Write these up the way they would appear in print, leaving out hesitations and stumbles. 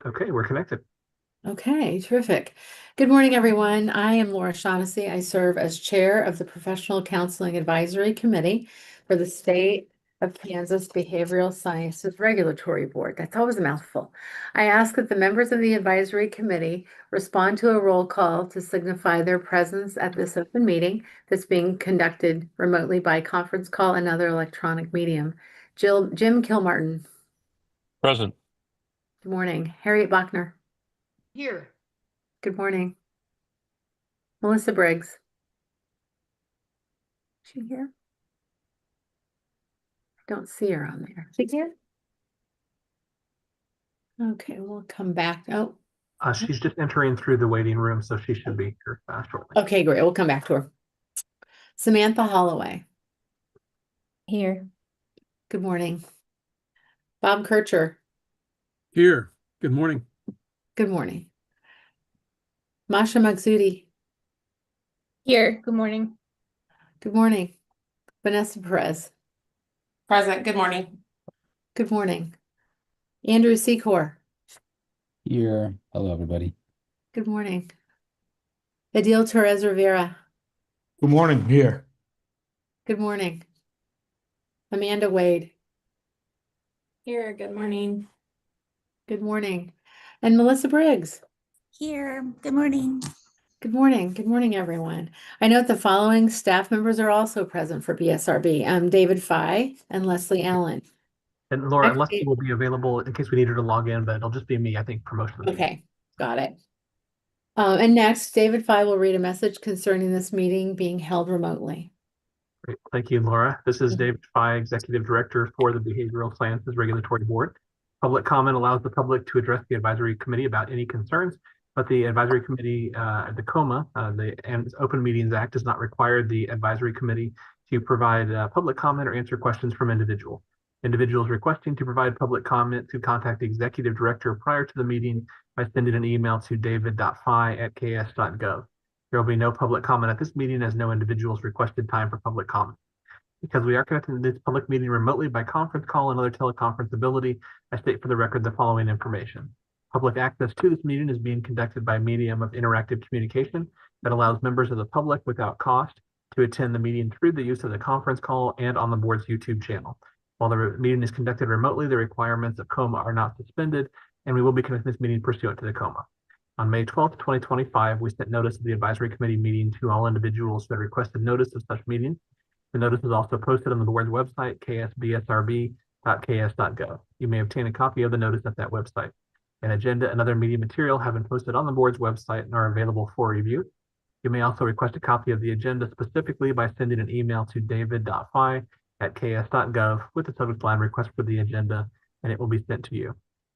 Okay, we're connected. Okay, terrific. Good morning, everyone. I am Laura Shaughnessy. I serve as Chair of the Professional Counseling Advisory Committee for the State of Kansas Behavioral Sciences Regulatory Board. That's always a mouthful. I ask that the members of the advisory committee respond to a roll call to signify their presence at this open meeting that's being conducted remotely by conference call and other electronic medium. Jim Kilmartin. Present. Good morning. Harriet Bachner. Here. Good morning. Melissa Briggs. Is she here? I don't see her on there. She here? Okay, we'll come back. Oh, She's just entering through the waiting room, so she should be here shortly. okay, great. We'll come back to her. Samantha Holloway. Here. Good morning. Bob Kircher. Here. Good morning. Good morning. Masha Magsudi. Here. Good morning. Good morning. Vanessa Perez. Present. Good morning. Good morning. Andrew Secor. Here. Hello, everybody. Good morning. Adil Torres Rivera. Good morning. Here. Good morning. Amanda Wade. Here. Good morning. Good morning. And Melissa Briggs. Here. Good morning. Good morning. Good morning, everyone. I note the following staff members are also present for BSRB. David Fye and Leslie Allen. And Laura, Actually- Leslie will be available in case we need her to log in, but it'll just be me, I think, for most of the meeting. Okay, got it. And next, David Fye will read a message concerning this meeting being held remotely. Great. Thank you, Laura. This is Mhm. David Fye, Executive Director for the Behavioral Sciences Regulatory Board. Public comment allows the public to address the advisory committee about any concerns, but the advisory committee, the COMA, the Open Meetings Act, does not require the advisory committee to provide public comment or answer questions from individuals. Individuals requesting to provide public comment to contact the executive director prior to the meeting by sending an email to david.fye@ks.gov. There will be no public comment at this meeting as no individuals requested time for public comment. Because we are conducting this public meeting remotely by conference call and other teleconference ability, I state for the record the following information. Public access to this meeting is being conducted by a medium of interactive communication that allows members of the public without cost to attend the meeting through the use of the conference call and on the board's YouTube channel. While the meeting is conducted remotely, the requirements of COMA are not suspended, and we will be conducting this meeting pursuant to the COMA. On May 12th, 2025, we sent notice of the advisory committee meeting to all individuals that requested notice of such meeting. The notice is also posted on the board's website, ksbsrb.ks.gov. You may obtain a copy of the notice at that website. An agenda and other media material have been posted on the board's website and are available for review. You may also request a copy of the agenda specifically by sending an email to david.fye@ks.gov with the subject line request for the agenda, and it will be sent to you.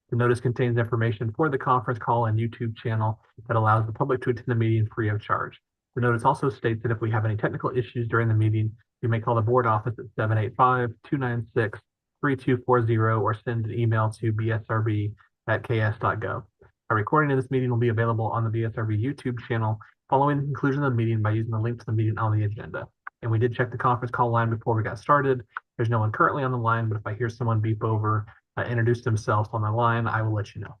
The notice contains information for the conference call and YouTube channel that allows the public to attend the meeting free of charge. The notice also states that if we have any technical issues during the meeting, you may call the board office at 785-296-3240 or send an email to bsrb@ks.gov. A recording of this meeting will be available on the BSRB YouTube channel following the conclusion of the meeting by using the link to the meeting on the agenda. And we did check the conference call line before we got started. There's no one currently on the line, but if I hear someone beep over, introduce themselves on the line, I will let you know.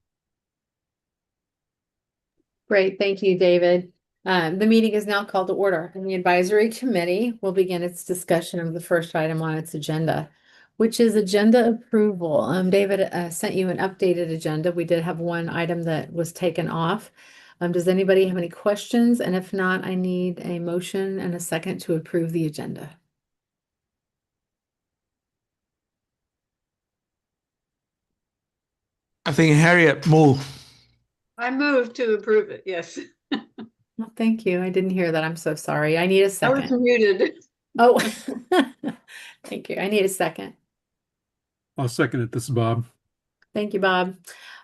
Great, thank you, David. The meeting is now called to order, and the advisory committee will begin its discussion of the first item on its agenda, which is agenda approval. David sent you an updated agenda. We did have one item that was taken off. Does anybody have any questions? And if not, I need a motion and a second to approve the agenda. I think Harriet move. I move to approve it. Yes. Well, thank you. I didn't hear that. I'm so sorry. I need a I was second. muted. Oh, thank you. I need a second. I'll second it. This is Bob. Thank you, Bob.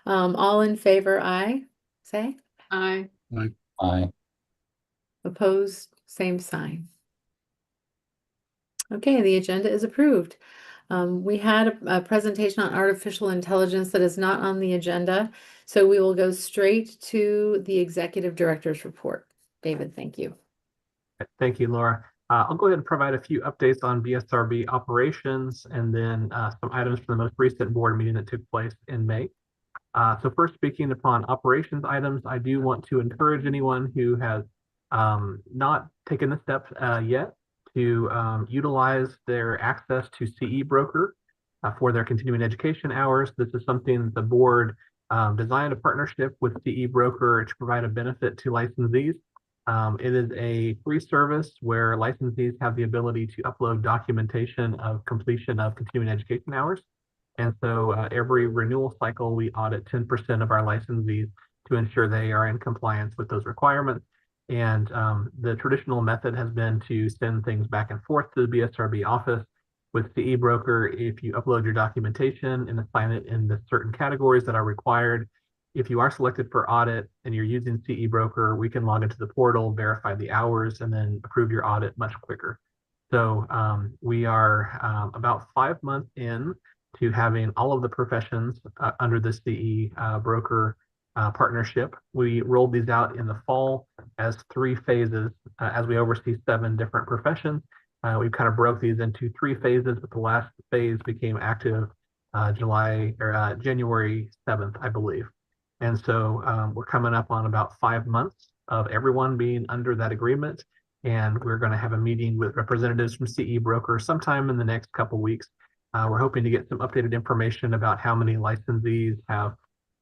All in favor, aye. Say. Aye. Aye. Opposed, same sign. Okay, the agenda is approved. We had a presentation on artificial intelligence that is not on the agenda, so we will go straight to the executive director's report. David, thank you. Thank you, Laura. I'll go ahead and provide a few updates on BSRB operations and then some items from the most recent board meeting that took place in May. So first, speaking upon operations items, I do want to encourage anyone who has not taken the steps yet to utilize their access to CE Broker for their continuing education hours. This is something that the board designed a partnership with CE Broker to provide a benefit to licensees. It is a free service where licensees have the ability to upload documentation of completion of continuing education hours. And so every renewal cycle, we audit 10% of our licensees to ensure they are in compliance with those requirements. And the traditional method has been to send things back and forth to the BSRB office. With CE Broker, if you upload your documentation and assign it in the certain categories that are required, if you are selected for audit and you're using CE Broker, we can log into the portal, verify the hours, and then approve your audit much quicker. So we are about 5 months in to having all of the professions under the CE Broker partnership. We rolled these out in the fall as 3 phases as we oversee 7 different professions. We kind of broke these into 3 phases, but the last phase became active January 7th, I believe. And so we're coming up on about 5 months of everyone being under that agreement. And we're going to have a meeting with representatives from CE Broker sometime in the next couple weeks. We're hoping to get some updated information about how many licensees have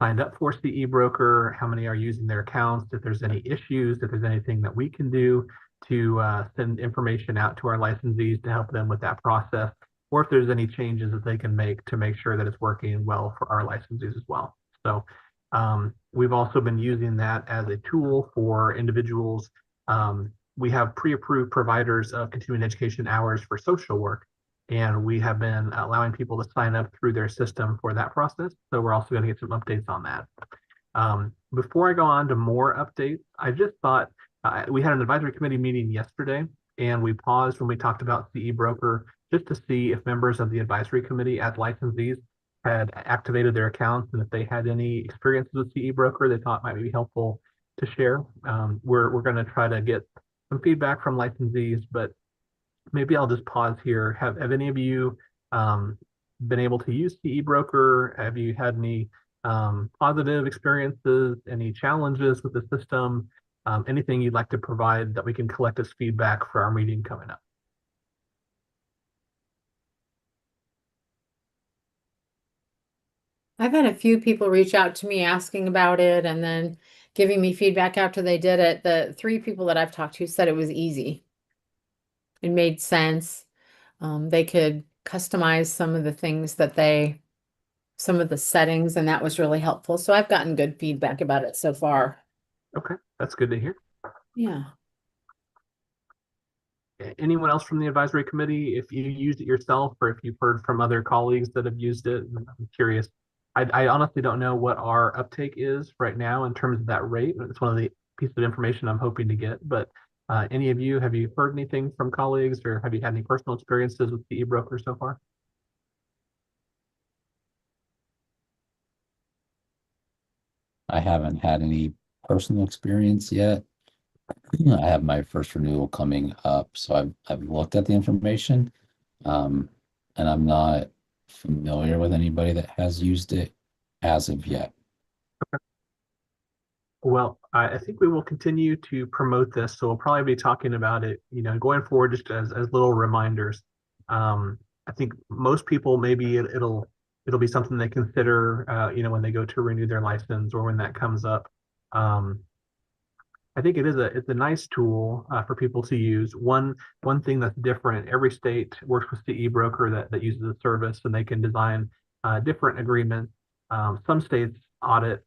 signed up for CE Broker, how many are using their accounts, if there's any issues, if there's anything that we can do to send information out to our licensees to help them with that process, or if there's any changes that they can make to make sure that it's working well for our licensees as well. So we've also been using that as a tool for individuals. We have pre-approved providers of continuing education hours for social work, and we have been allowing people to sign up through their system for that process. So we're also going to get some updates on that. Before I go on to more updates, I just thought we had an advisory committee meeting yesterday, and we paused when we talked about CE Broker just to see if members of the advisory committee as licensees had activated their accounts and if they had any experiences with CE Broker they thought might be helpful to share. We're going to try to get some feedback from licensees, but maybe I'll just pause here. Have any of you been able to use CE Broker? Have you had any positive experiences, any challenges with the system? Anything you'd like to provide that we can collect as feedback for our meeting coming up? I've had a few people reach out to me asking about it and then giving me feedback after they did it. The 3 people that I've talked to said it was easy. It made sense. They could customize some of the things that some of the settings, and that was really helpful. So I've gotten good feedback about it so far. Okay, that's good to hear. Yeah. Anyone else from the advisory committee, if you used it yourself or if you've heard from other colleagues that have used it? I'm curious. I honestly don't know what our uptake is right now in terms of that rate. It's one of the pieces of information I'm hoping to get. But any of you, have you heard anything from colleagues, or have you had any personal experiences with CE Broker so far? I haven't had any personal experience yet. I have my first renewal coming up, so I've looked at the information, and I'm not familiar with anybody that has used it as of yet. Well, I think we will continue to promote this, so we'll probably be talking about it, going forward, just as little reminders. I think most people, maybe it'll be something they consider, when they go to renew their license or when that comes up. I think it's a nice tool for people to use. One thing that's different, every state works with CE Broker that uses the service, and they can design different agreements. Some states audit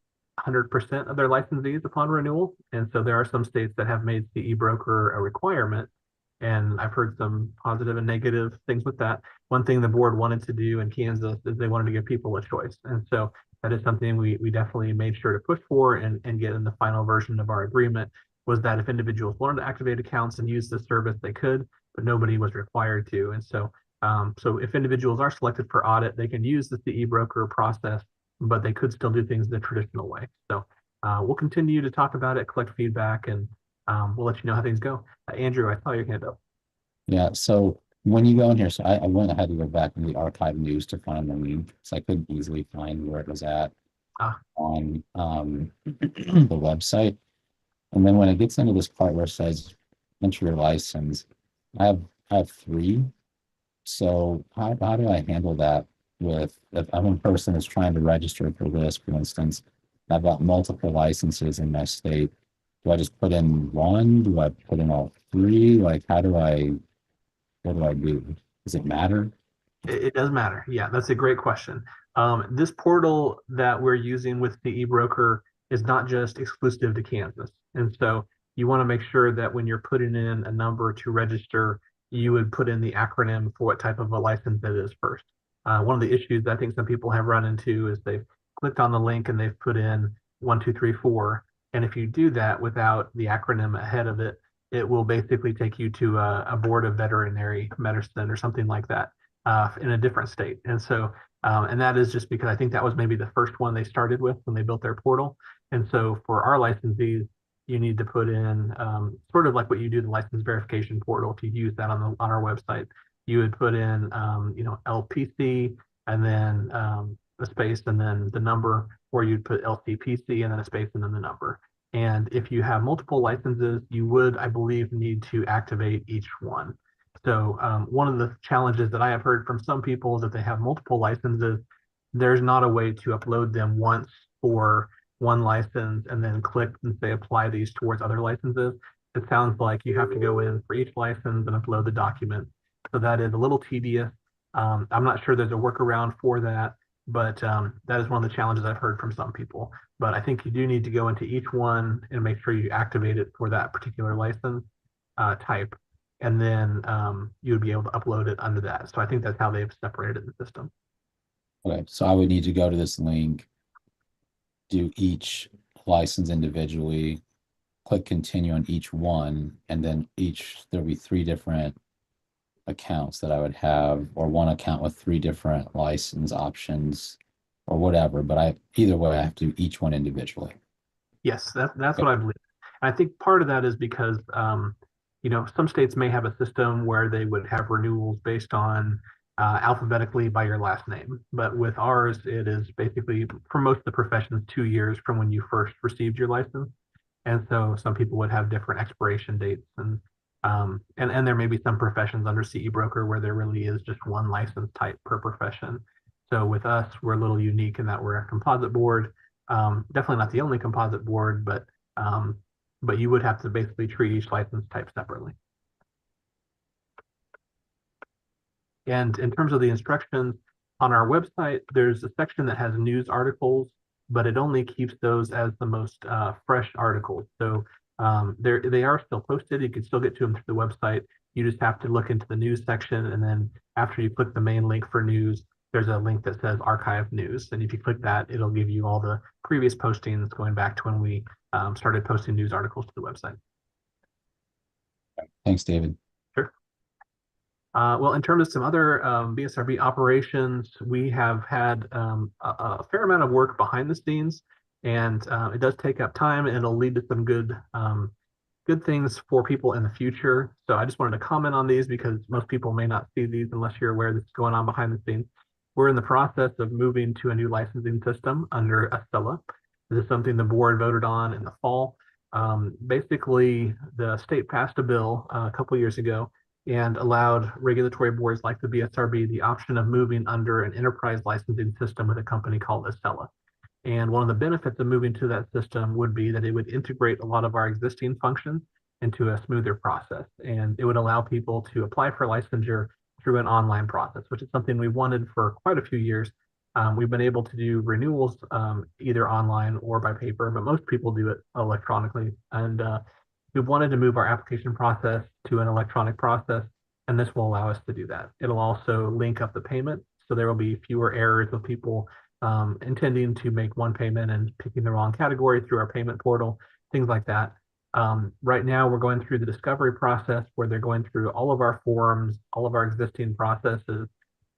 100% of their licensees upon renewal, and so there are some states that have made CE Broker a requirement. And I've heard some positive and negative things with that. One thing the board wanted to do in Kansas is they wanted to give people a choice, and so that is something we definitely made sure to push for and get in the final version of our agreement, was that if individuals wanted to activate accounts and use the service, they could, but nobody was required to. And so so if individuals are selected for audit, they can use the CE Broker process, but they could still do things the traditional way. So we'll continue to talk about it, collect feedback, and we'll let you know how things go. Andrew, I saw your hand up. Yeah, so when you go in here, so I went ahead to go back in the archive news to find the link, so I couldn't easily find where it was at. Ah. on the website. And then when it gets into this part where it says enter your license, I have three. So how do I handle that with if one person is trying to register for this, for instance, I've got multiple licenses in my state. Do I just put in one? Do I put in all three? Like what do I do? Does it matter? It does matter. Yeah, that's a great question. This portal that we're using with the eBroker is not just exclusive to Kansas. And so you want to make sure that when you're putting in a number to register, you would put in the acronym for what type of a license it is first. One of the issues I think some people have run into is they've clicked on the link and they've put in 1, 2, 3, 4. And if you do that without the acronym ahead of it, it will basically take you to a board of veterinary medicine or something like that in a different state. And so, and that is just because I think that was maybe the first one they started with when they built their portal. And so for our licensees, you need to put in sort of like what you do the license verification portal. If you use that on our website, you would put in LPC and then a space and then the number, or you'd put LCPC and then a space and then the number. And if you have multiple licenses, you would, I believe, need to activate each one. So one of the challenges that I have heard from some people is that they have multiple licenses. There's not a way to upload them once for one license and then click and say apply these towards other licenses. It sounds like you have to go in for each license and upload the document. So that is a little tedious. I'm not sure there's a workaround for that, but that is one of the challenges I've heard from some people. But I think you do need to go into each one and make sure you activate it for that particular license type. And then you would be able to upload it under that. So I think that's how they've separated the system. Okay, so I would need to go to this link, do each license individually, click continue on each one, and then there'll be three different accounts that I would have, or one account with three different license options or whatever. But either way, I have to do each one individually. Yes, that's what I believe. And I think part of that is because some states may have a system where they would have renewals based on alphabetically by your last name. But with ours, it is basically for most of the professions 2 years from when you first received your license. And so some people would have different expiration dates and there may be some professions under CE broker where there really is just one license type per profession. So with us, we're a little unique in that we're a composite board. Definitely not the only composite board, but you would have to basically treat each license type separately. And in terms of the instructions on our website, there's a section that has news articles, but it only keeps those as the most fresh articles. So they are still posted. You can still get to them through the website. You just have to look into the news section. And then after you click the main link for news, there's a link that says archive news. And if you click that, it'll give you all the previous postings going back to when we started posting news articles to the website. Thanks, David. Sure. Well, in terms of some other BSRB operations, we have had a fair amount of work behind the scenes, and it does take up time, and it'll lead to some good things for people in the future. So I just wanted to comment on these because most people may not see these unless you're aware this is going on behind the scenes. We're in the process of moving to a new licensing system under Estella. This is something the board voted on in the fall. Basically, the state passed a bill a couple years ago and allowed regulatory boards like the BSRB the option of moving under an enterprise licensing system with a company called Estella. And one of the benefits of moving to that system would be that it would integrate a lot of our existing functions into a smoother process. And it would allow people to apply for licensure through an online process, which is something we wanted for quite a few years. We've been able to do renewals either online or by paper, but most people do it electronically. And we wanted to move our application process to an electronic process, and this will allow us to do that. It'll also link up the payment, so there will be fewer errors of people intending to make one payment and picking the wrong category through our payment portal, things like that. Right now, we're going through the discovery process where they're going through all of our forms, all of our existing processes.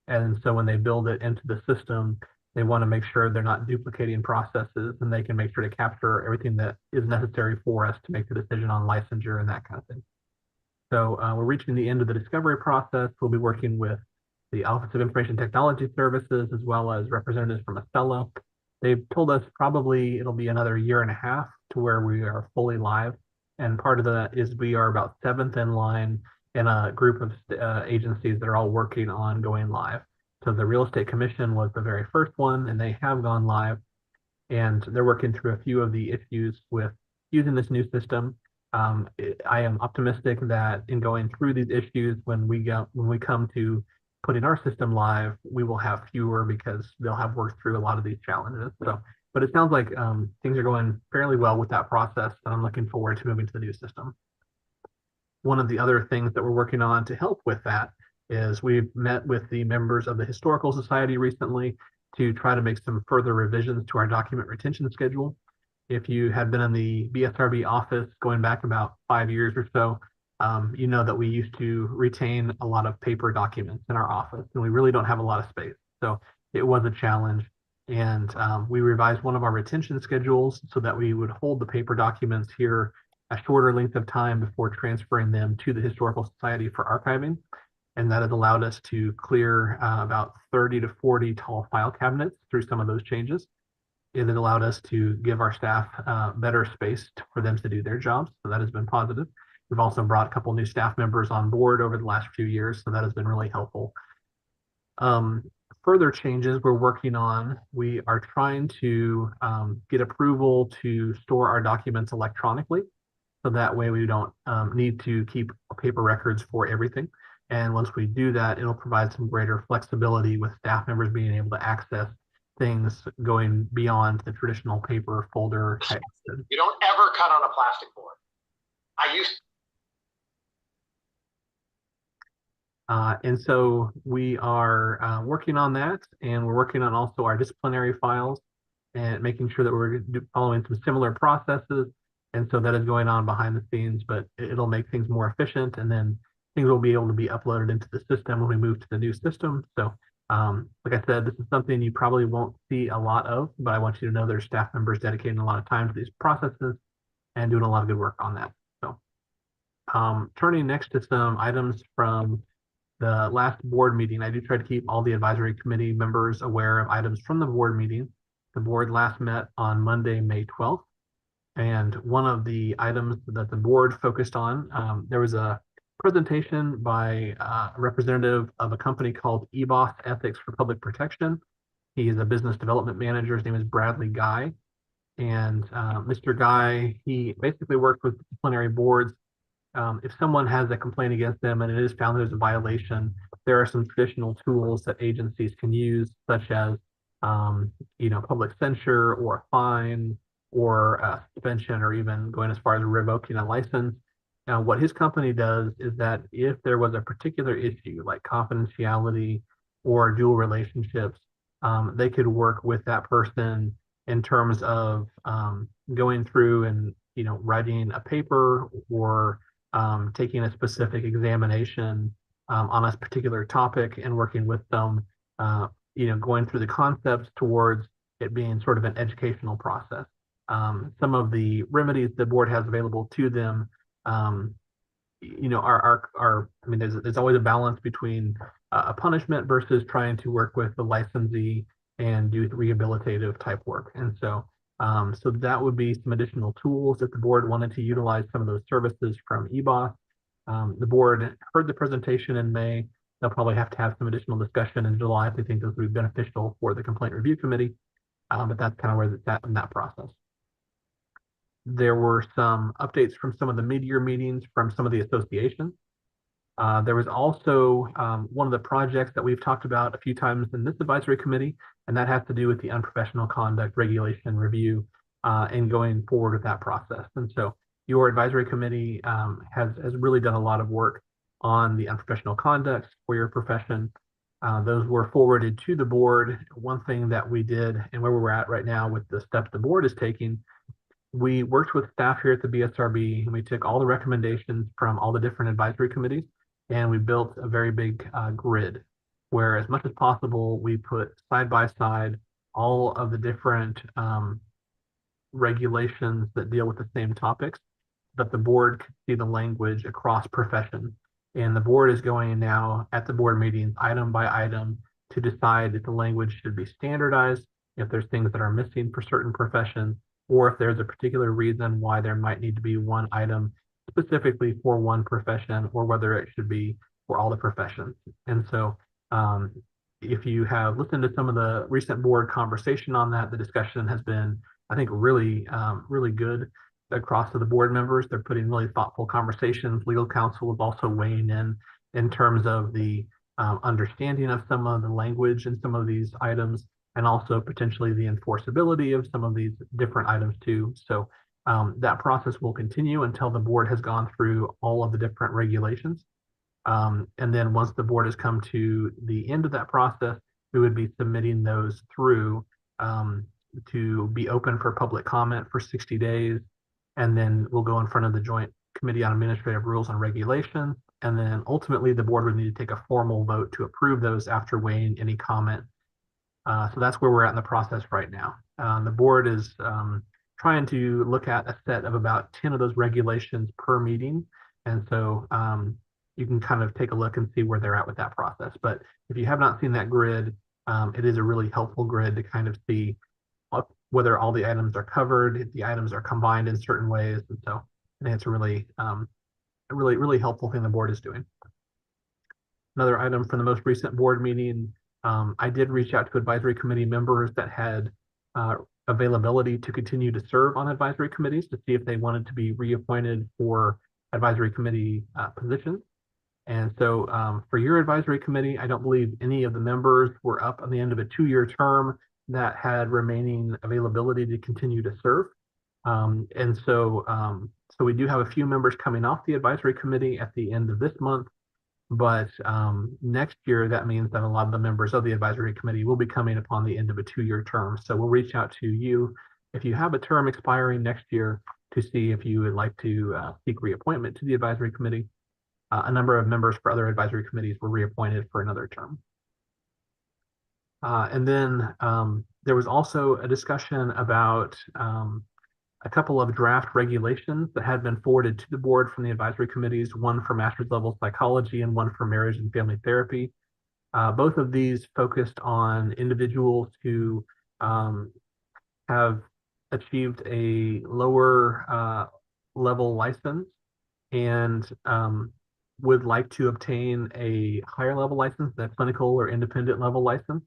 And so when they build it into the system, they want to make sure they're not duplicating processes, and they can make sure to capture everything that is necessary for us to make the decision on licensure and that kind of thing. So we're reaching the end of the discovery process. We'll be working with the Office of Information Technology Services, as well as representatives from Estella. They've told us probably it'll be another year and a half to where we are fully live. And part of that is we are about seventh in line in a group of agencies that are all working on going live. So the Real Estate Commission was the very first one, and they have gone live. And they're working through a few of the issues with using this new system. I am optimistic that in going through these issues, when we come to putting our system live, we will have fewer because they'll have worked through a lot of these challenges. So, but it sounds like things are going fairly well with that process, and I'm looking forward to moving to the new system. One of the other things that we're working on to help with that is we've met with the members of the Historical Society recently to try to make some further revisions to our document retention schedule. If you had been in the BSRB office going back about 5 years or so, you know that we used to retain a lot of paper documents in our office, and we really don't have a lot of space. So it was a challenge. And we revised one of our retention schedules so that we would hold the paper documents here a shorter length of time before transferring them to the Historical Society for archiving. And that has allowed us to clear about 30 to 40 tall file cabinets through some of those changes. It has allowed us to give our staff better space for them to do their jobs. So that has been positive. We've also brought a couple new staff members on board over the last few years, so that has been really helpful. Further changes we're working on, we are trying to get approval to store our documents electronically. So that way we don't need to keep paper records for everything. And once we do that, it'll provide some greater flexibility with staff members being able to access things going beyond the traditional paper folder type. You don't ever cut on a plastic board. I used and so we are working on that, and we're working on also our disciplinary files and making sure that we're following some similar processes. And so that is going on behind the scenes, but it'll make things more efficient, and then things will be able to be uploaded into the system when we move to the new system. So like I said, this is something you probably won't see a lot of, but I want you to know there's staff members dedicating a lot of time to these processes and doing a lot of good work on that. So turning next to some items from the last board meeting, I do try to keep all the advisory committee members aware of items from the board meeting. The board last met on Monday, May 12th. And one of the items that the board focused on, there was a presentation by a representative of a company called EBOS Ethics for Public Protection. He is a business development manager. His name is Bradley Guy. And Mr. Guy, he basically worked with disciplinary boards. If someone has a complaint against them and it is found there's a violation, there are some traditional tools that agencies can use, such as public censure or a fine or a suspension, or even going as far as revoking a license. Now, what his company does is that if there was a particular issue like confidentiality or dual relationships, they could work with that person in terms of going through and writing a paper or taking a specific examination on a particular topic and working with them, going through the concepts towards it being sort of an educational process. Some of the remedies the board has available to them, there's always a balance between a punishment versus trying to work with the licensee and do rehabilitative type work. And so that would be some additional tools if the board wanted to utilize some of those services from EBOS. The board heard the presentation in May. They'll probably have to have some additional discussion in July if they think those would be beneficial for the complaint review committee. But that's kind of where it's at in that process. There were some updates from some of the mid-year meetings from some of the associations. There was also one of the projects that we've talked about a few times in this advisory committee, and that has to do with the unprofessional conduct regulation review and going forward with that process. And so your advisory committee has really done a lot of work on the unprofessional conduct for your profession. Those were forwarded to the board. One thing that we did, and where we're at right now with the steps the board is taking, we worked with staff here at the BSRB, and we took all the recommendations from all the different advisory committees, and we built a very big grid where, as much as possible, we put side by side all of the different regulations that deal with the same topics, but the board could see the language across professions. And the board is going now at the board meetings, item by item, to decide if the language should be standardized if there's things that are missing for certain professions, or if there's a particular reason why there might need to be one item specifically for one profession, or whether it should be for all the professions. And so if you have listened to some of the recent board conversation on that, the discussion has been, I think, really, really good across to the board members. They're putting really thoughtful conversations. Legal counsel is also weighing in terms of the understanding of some of the language in some of these items, and also potentially the enforceability of some of these different items too. So that process will continue until the board has gone through all of the different regulations. And then once the board has come to the end of that process, we would be submitting those through to be open for public comment for 60 days. And then we'll go in front of the Joint Committee on Administrative Rules and Regulations. And then ultimately the board would need to take a formal vote to approve those after weighing any comment. So that's where we're at in the process right now. The board is trying to look at a set of about 10 of those regulations per meeting. And so you can kind of take a look and see where they're at with that process. But if you have not seen that grid, it is a really helpful grid to kind of see whether all the items are covered, if the items are combined in certain ways. And so I think it's a really helpful thing the board is doing. Another item from the most recent board meeting, I did reach out to advisory committee members that had availability to continue to serve on advisory committees to see if they wanted to be reappointed for advisory committee positions. And so for your advisory committee, I don't believe any of the members were up on the end of a 2-year term that had remaining availability to continue to serve. So we do have a few members coming off the advisory committee at the end of this month. But next year, that means that a lot of the members of the advisory committee will be coming upon the end of a 2-year term. So we'll reach out to you if you have a term expiring next year to see if you would like to seek reappointment to the advisory committee. A number of members for other advisory committees were reappointed for another term. And then there was also a discussion about a couple of draft regulations that had been forwarded to the board from the advisory committees, one for master's level psychology and one for marriage and family therapy. Both of these focused on individuals who have achieved a lower level license and would like to obtain a higher level license, that clinical or independent level license.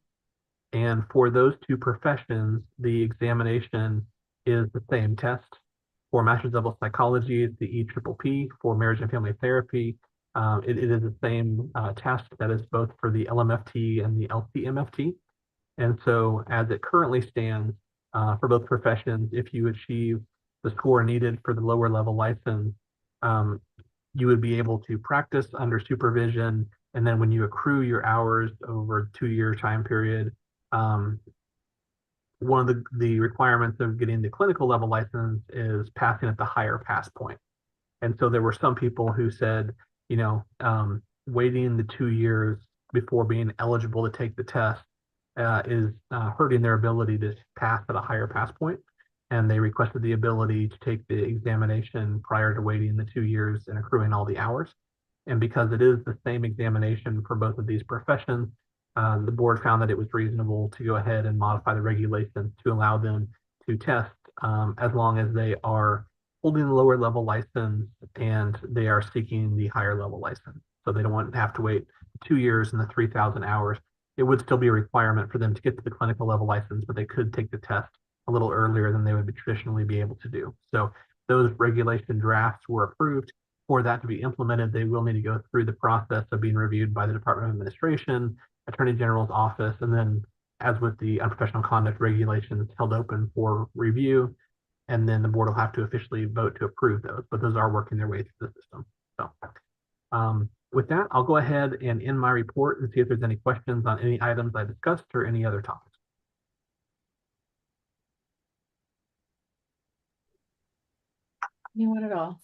And for those two professions, the examination is the same test. For master's level psychology, it's the EPPP. For marriage and family therapy, it is the same test that is both for the LMFT and the LCMFT. And so as it currently stands for both professions, if you achieve the score needed for the lower level license, you would be able to practice under supervision. And then when you accrue your hours over a 2-year time period, one of the requirements of getting the clinical level license is passing at the higher pass point. And so there were some people who said, waiting the 2 years before being eligible to take the test is hurting their ability to pass at a higher pass point. And they requested the ability to take the examination prior to waiting the 2 years and accruing all the hours. And because it is the same examination for both of these professions, the board found that it was reasonable to go ahead and modify the regulations to allow them to test as long as they are holding the lower level license and they are seeking the higher level license. So they don't want to have to wait 2 years and the 3,000 hours. It would still be a requirement for them to get to the clinical level license, but they could take the test a little earlier than they would traditionally be able to do. So those regulation drafts were approved. For that to be implemented, they will need to go through the process of being reviewed by the Department of Administration, Attorney General's office, and then, as with the unprofessional conduct regulations, held open for review. And then the board will have to officially vote to approve those, but those are working their way through the system. So with that, I'll go ahead and end my report and see if there's any questions on any items I discussed or any other topics. Anyone at all?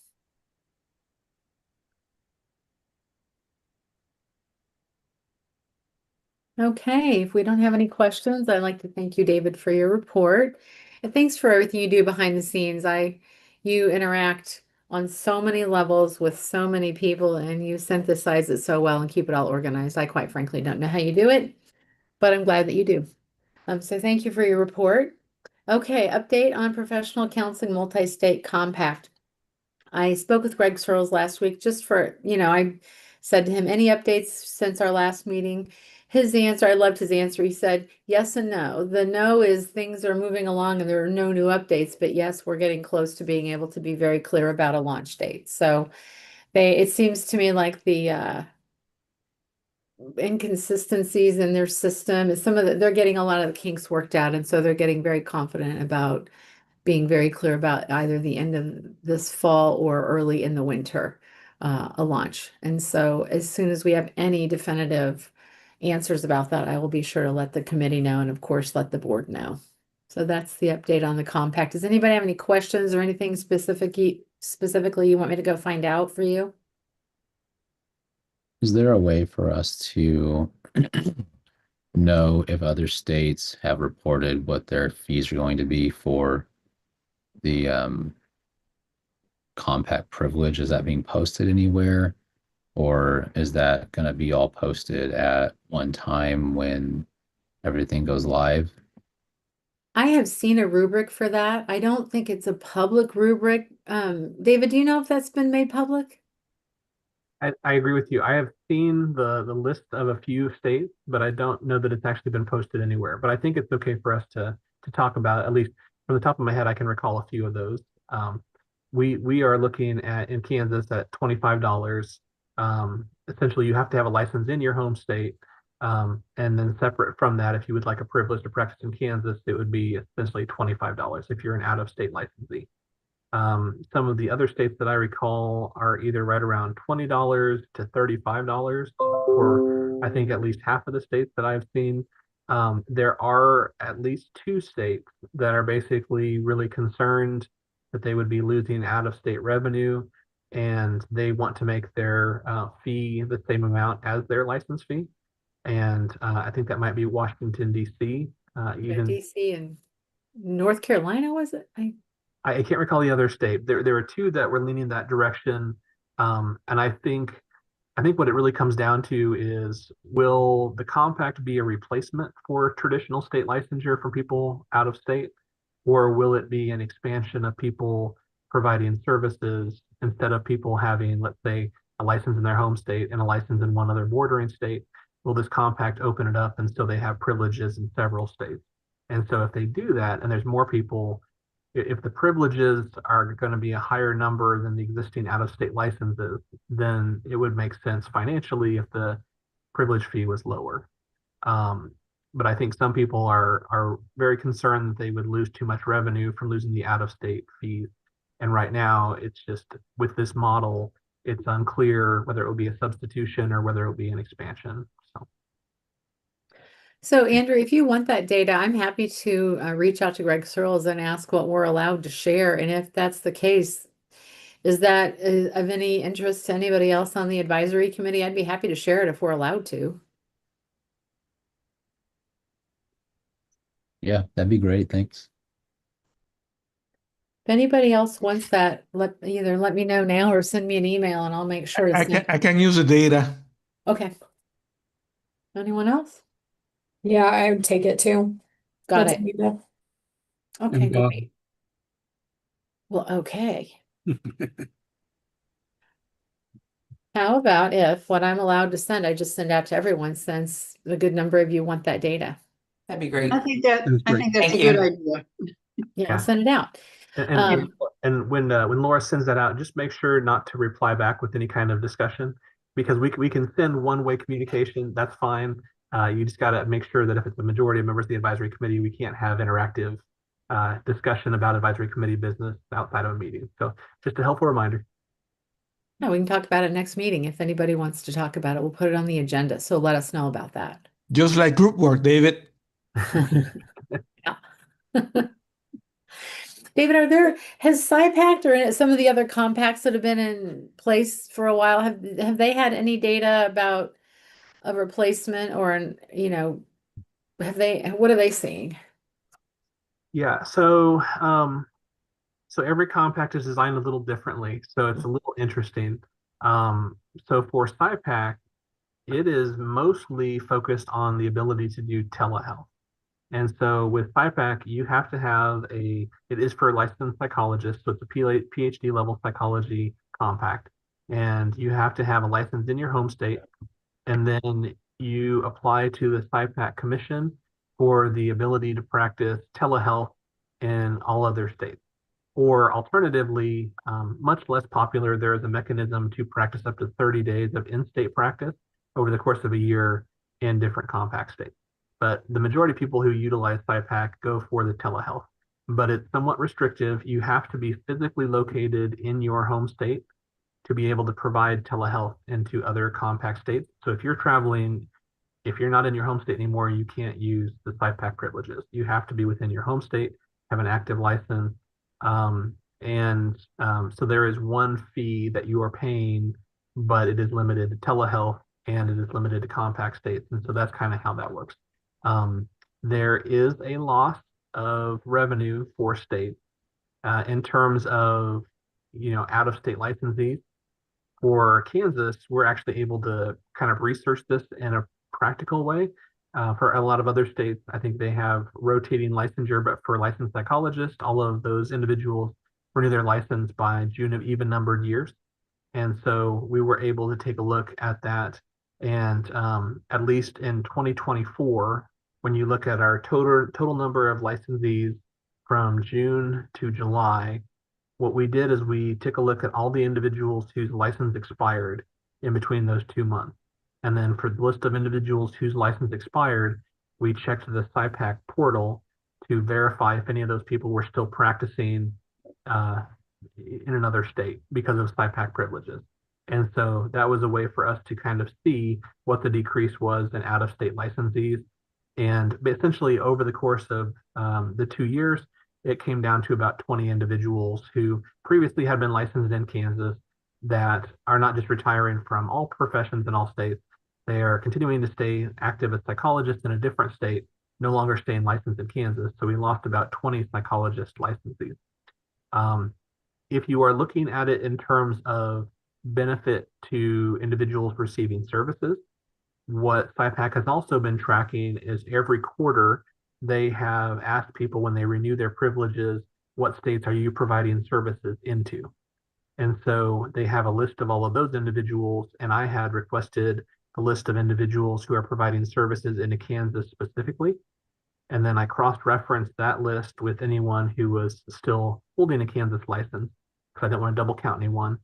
Okay, if we don't have any questions, I'd like to thank you, David, for your report. And thanks for everything you do behind the scenes. You interact on so many levels with so many people, and you synthesize it so well and keep it all organized. I quite frankly don't know how you do it, but I'm glad that you do. So thank you for your report. Okay, update on professional counseling multi-state compact. I spoke with Greg Searles last week just for, I said to him, any updates since our last meeting? His answer, I loved his answer. He said, yes and no. The no is things are moving along and there are no new updates, but yes, we're getting close to being able to be very clear about a launch date. So it seems to me like the inconsistencies in their system is they're getting a lot of the kinks worked out. And so they're getting very confident about being very clear about either the end of this fall or early in the winter, a launch. And so as soon as we have any definitive answers about that, I will be sure to let the committee know and of course let the board know. So that's the update on the compact. Does anybody have any questions or anything specifically you want me to go find out for you? Is there a way for us to know if other states have reported what their fees are going to be for the compact privilege? Is that being posted anywhere? Or is that going to be all posted at one time when everything goes live? I have seen a rubric for that. I don't think it's a public rubric. David, do you know if that's been made public? I agree with you. I have seen the list of a few states, but I don't know that it's actually been posted anywhere. But I think it's okay for us to talk about, at least from the top of my head, I can recall a few of those. We are looking at in Kansas at $25. Essentially, you have to have a license in your home state. And then separate from that, if you would like a privilege to practice in Kansas, it would be essentially $25 if you're an out-of-state licensee. Some of the other states that I recall are either right around $20 to $35 for I think at least half of the states that I've seen. There are at least two states that are basically really concerned that they would be losing out-of-state revenue and they want to make their fee the same amount as their license fee. And I think that might be Washington, D.C. Even DC and North Carolina, was it? I can't recall the other state. There were two that were leaning that direction. And I think what it really comes down to is, will the compact be a replacement for traditional state licensure for people out of state? Or will it be an expansion of people providing services instead of people having, let's say, a license in their home state and a license in one other bordering state? Will this compact open it up and so they have privileges in several states? And so if they do that and there's more people, if the privileges are going to be a higher number than the existing out-of-state licenses, then it would make sense financially if the privilege fee was lower. But I think some people are very concerned that they would lose too much revenue from losing the out-of-state fees. And right now, it's just with this model, it's unclear whether it will be a substitution or whether it will be an expansion. So Andrew, if you want that data, I'm happy to reach out to Greg Searles and ask what we're allowed to share. And if that's the case, is that of any interest to anybody else on the advisory committee? I'd be happy to share it if we're allowed to. Yeah, that'd be great. Thanks. If anybody else wants that, either let me know now or send me an email and I'll make sure to send. I can use the data. Okay. Anyone else? Yeah, I would take it too. Got That's it. Anita. Okay, And Bob. great. Well, okay. How about if what I'm allowed to send, I just send out to everyone since a good number of you want that data? That'd be great. That's I great. think that's a Thank good you. idea. Yeah, Yeah. I'll send it out. And when Laura sends that out, just make sure not to reply back with any kind of discussion, because we can send one-way communication. That's fine. You just got to make sure that if it's the majority of members of the advisory committee, we can't have interactive discussion about advisory committee business outside of a meeting. So just a helpful reminder. No, we can talk about it next meeting. If anybody wants to talk about it, we'll put it on the agenda. So let us know about that. Just like group work, David. David, has SciPact or some of the other compacts that have been in place for a while, have they had any data about a replacement or what are they seeing? Yeah, so every compact is designed a little differently, so it's a little interesting. So for SciPact, it is mostly focused on the ability to do telehealth. And so with SIPAC, you have to have it is for licensed psychologists, so it's a PhD level psychology compact. And you have to have a license in your home state. And then you apply to the SIPAC commission for the ability to practice telehealth in all other states. Or alternatively, much less popular, there is a mechanism to practice up to 30 days of in-state practice over the course of a year in different compact states. But the majority of people who utilize SIPAC go for the telehealth. But it's somewhat restrictive. You have to be physically located in your home state to be able to provide telehealth into other compact states. So if you're traveling, if you're not in your home state anymore, you can't use the SIPAC privileges. You have to be within your home state, have an active license. So there is one fee that you are paying, but it is limited to telehealth and it is limited to compact states. And so that's kind of how that works. There is a loss of revenue for states in terms of, out-of-state licensees. For Kansas, we're actually able to kind of research this in a practical way. For a lot of other states, I think they have rotating licensure, but for licensed psychologists, all of those individuals renew their license by June of even numbered years. And so we were able to take a look at that. And at least in 2024, when you look at our total number of licensees from June to July, what we did is we took a look at all the individuals whose license expired in between those 2 months. And then for the list of individuals whose license expired, we checked the SIPAC portal to verify if any of those people were still practicing in another state because of SIPAC privileges. And so that was a way for us to kind of see what the decrease was in out-of-state licensees. And essentially over the course of the 2 years, it came down to about 20 individuals who previously had been licensed in Kansas that are not just retiring from all professions in all states. They are continuing to stay active as psychologists in a different state, no longer staying licensed in Kansas. So we lost about 20 psychologist licensees. If you are looking at it in terms of benefit to individuals receiving services, what SIPAC has also been tracking is every quarter they have asked people when they renew their privileges, what states are you providing services into? And so they have a list of all of those individuals, and I had requested a list of individuals who are providing services into Kansas specifically. And then I cross-referenced that list with anyone who was still holding a Kansas license, because I didn't want to double count anyone.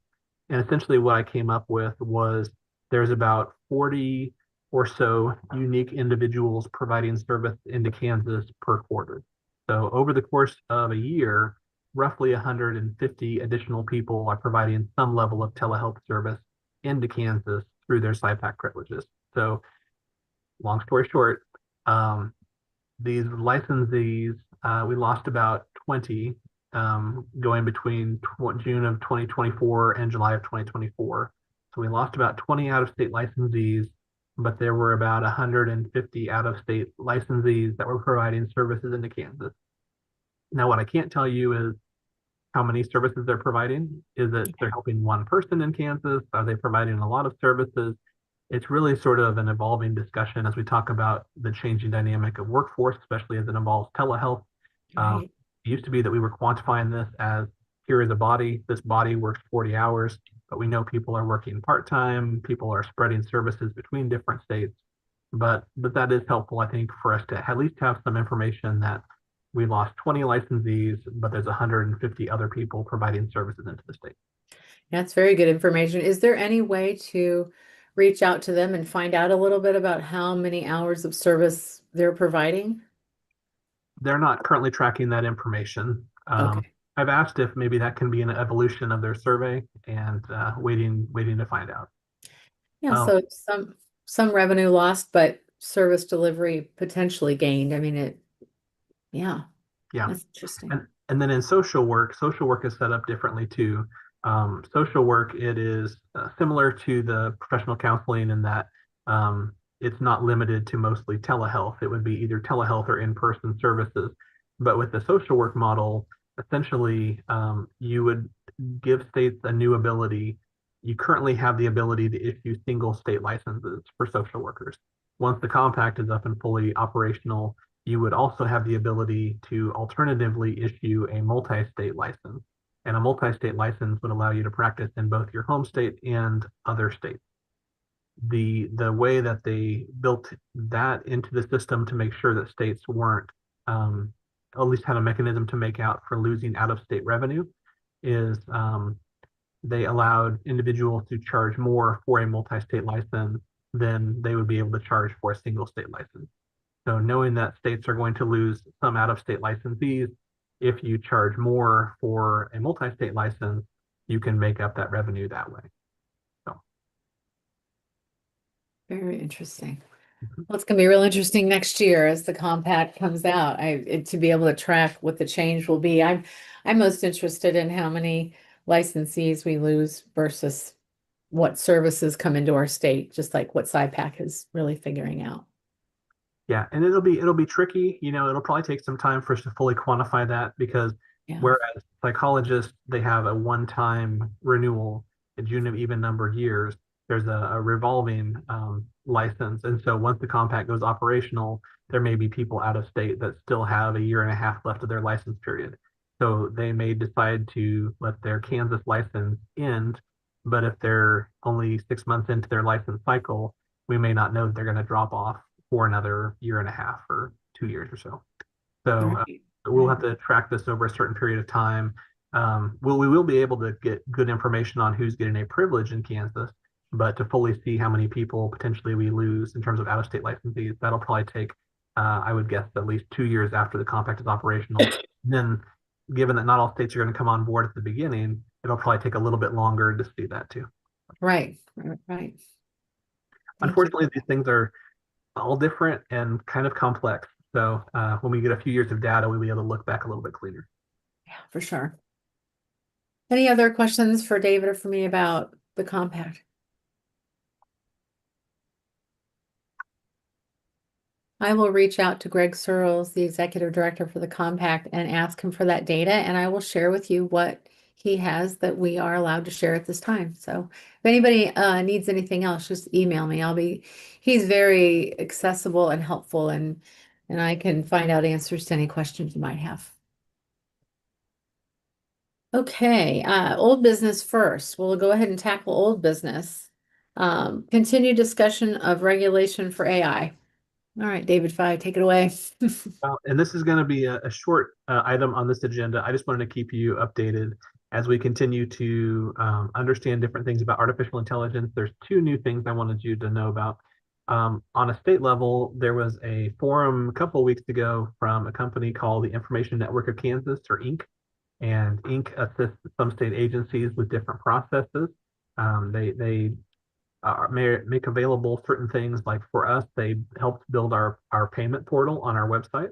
And essentially what I came up with was there's about 40 or so unique individuals providing service into Kansas per quarter. So over the course of a year, roughly 150 additional people are providing some level of telehealth service into Kansas through their SIPAC privileges. So long story short, these licensees, we lost about 20 going between June of 2024 and July of 2024. So we lost about 20 out-of-state licensees, but there were about 150 out-of-state licensees that were providing services into Kansas. Now, what I can't tell you is how many services they're providing. Is it they're helping one person in Kansas? Are they providing a lot of services? It's really sort of an evolving discussion as we talk about the changing dynamic of workforce, especially as it involves telehealth. Right. It used to be that we were quantifying this as here is a body, this body works 40 hours, but we know people are working part-time, people are spreading services between different states. But that is helpful, I think, for us to at least have some information that we lost 20 licensees, but there's 150 other people providing services into the state. That's very good information. Is there any way to reach out to them and find out a little bit about how many hours of service they're providing? They're not currently tracking that information. Okay. I've asked if maybe that can be an evolution of their survey, and waiting to find out. Yeah, so some revenue lost, but service delivery potentially gained. I mean, yeah, that's interesting. And then in social work is set up differently too. Social work, it is similar to the professional counseling in that it's not limited to mostly telehealth. It would be either telehealth or in-person services. But with the social work model, essentially, you would give states a new ability. You currently have the ability to issue single state licenses for social workers. Once the compact is up and fully operational, You would also have the ability to alternatively issue a multi-state license. And a multi-state license would allow you to practice in both your home state and other states. The way that they built that into the system to make sure that states weren't at least had a mechanism to make out for losing out-of-state revenue is they allowed individuals to charge more for a multi-state license than they would be able to charge for a single state license. So knowing that states are going to lose some out-of-state licensees, if you charge more for a multi-state license, you can make up that revenue that way. Very interesting. Mhm. Well, it's gonna be real interesting next year as the compact comes out. To be able to track what the change will be. I'm most interested in how many licensees we lose versus what services come into our state, just like what SIPAC is really figuring out. Yeah, and it'll be tricky. It'll probably take some time for us to fully quantify that because Yeah. whereas psychologists, they have a one-time renewal in June of even numbered years, there's a revolving license. And so once the compact goes operational, there may be people out of state that still have a year and a half left of their license period. So they may decide to let their Kansas license end, but if they're only 6 months into their license cycle, we may not know that they're going to drop off for another year and a half or 2 years or so. So Right. we'll have to track this over a certain period of time. We will be able to get good information on who's getting a privilege in Kansas, but to fully see how many people potentially we lose in terms of out-of-state licensees, that'll probably take, I would guess, at least 2 years after the compact is operational. Then, given that not all states are going to come on board at the beginning, it'll probably take a little bit longer to see that too. Right. Thank you. Unfortunately, these things are all different and kind of complex. So when we get a few years of data, we'll be able to look back a little bit cleaner. Yeah, for sure. Any other questions for David or for me about the compact? I will reach out to Greg Searles, the executive director for the compact, and ask him for that data, and I will share with you what he has that we are allowed to share at this time. So if anybody needs anything else, just email me. He's very accessible and helpful, and I can find out answers to any questions you might have. Okay, old business first. We'll go ahead and tackle old business. Continued discussion of regulation for AI. All right, David Fye, take it away. And this is going to be a short item on this agenda. I just wanted to keep you updated as we continue to understand different things about artificial intelligence. There's two new things I wanted you to know about. On a state level, there was a forum a couple of weeks ago from a company called the Information Network of Kansas, or INC. And INC assists some state agencies with different processes. They make available certain things, like for us, they helped build our payment portal on our website.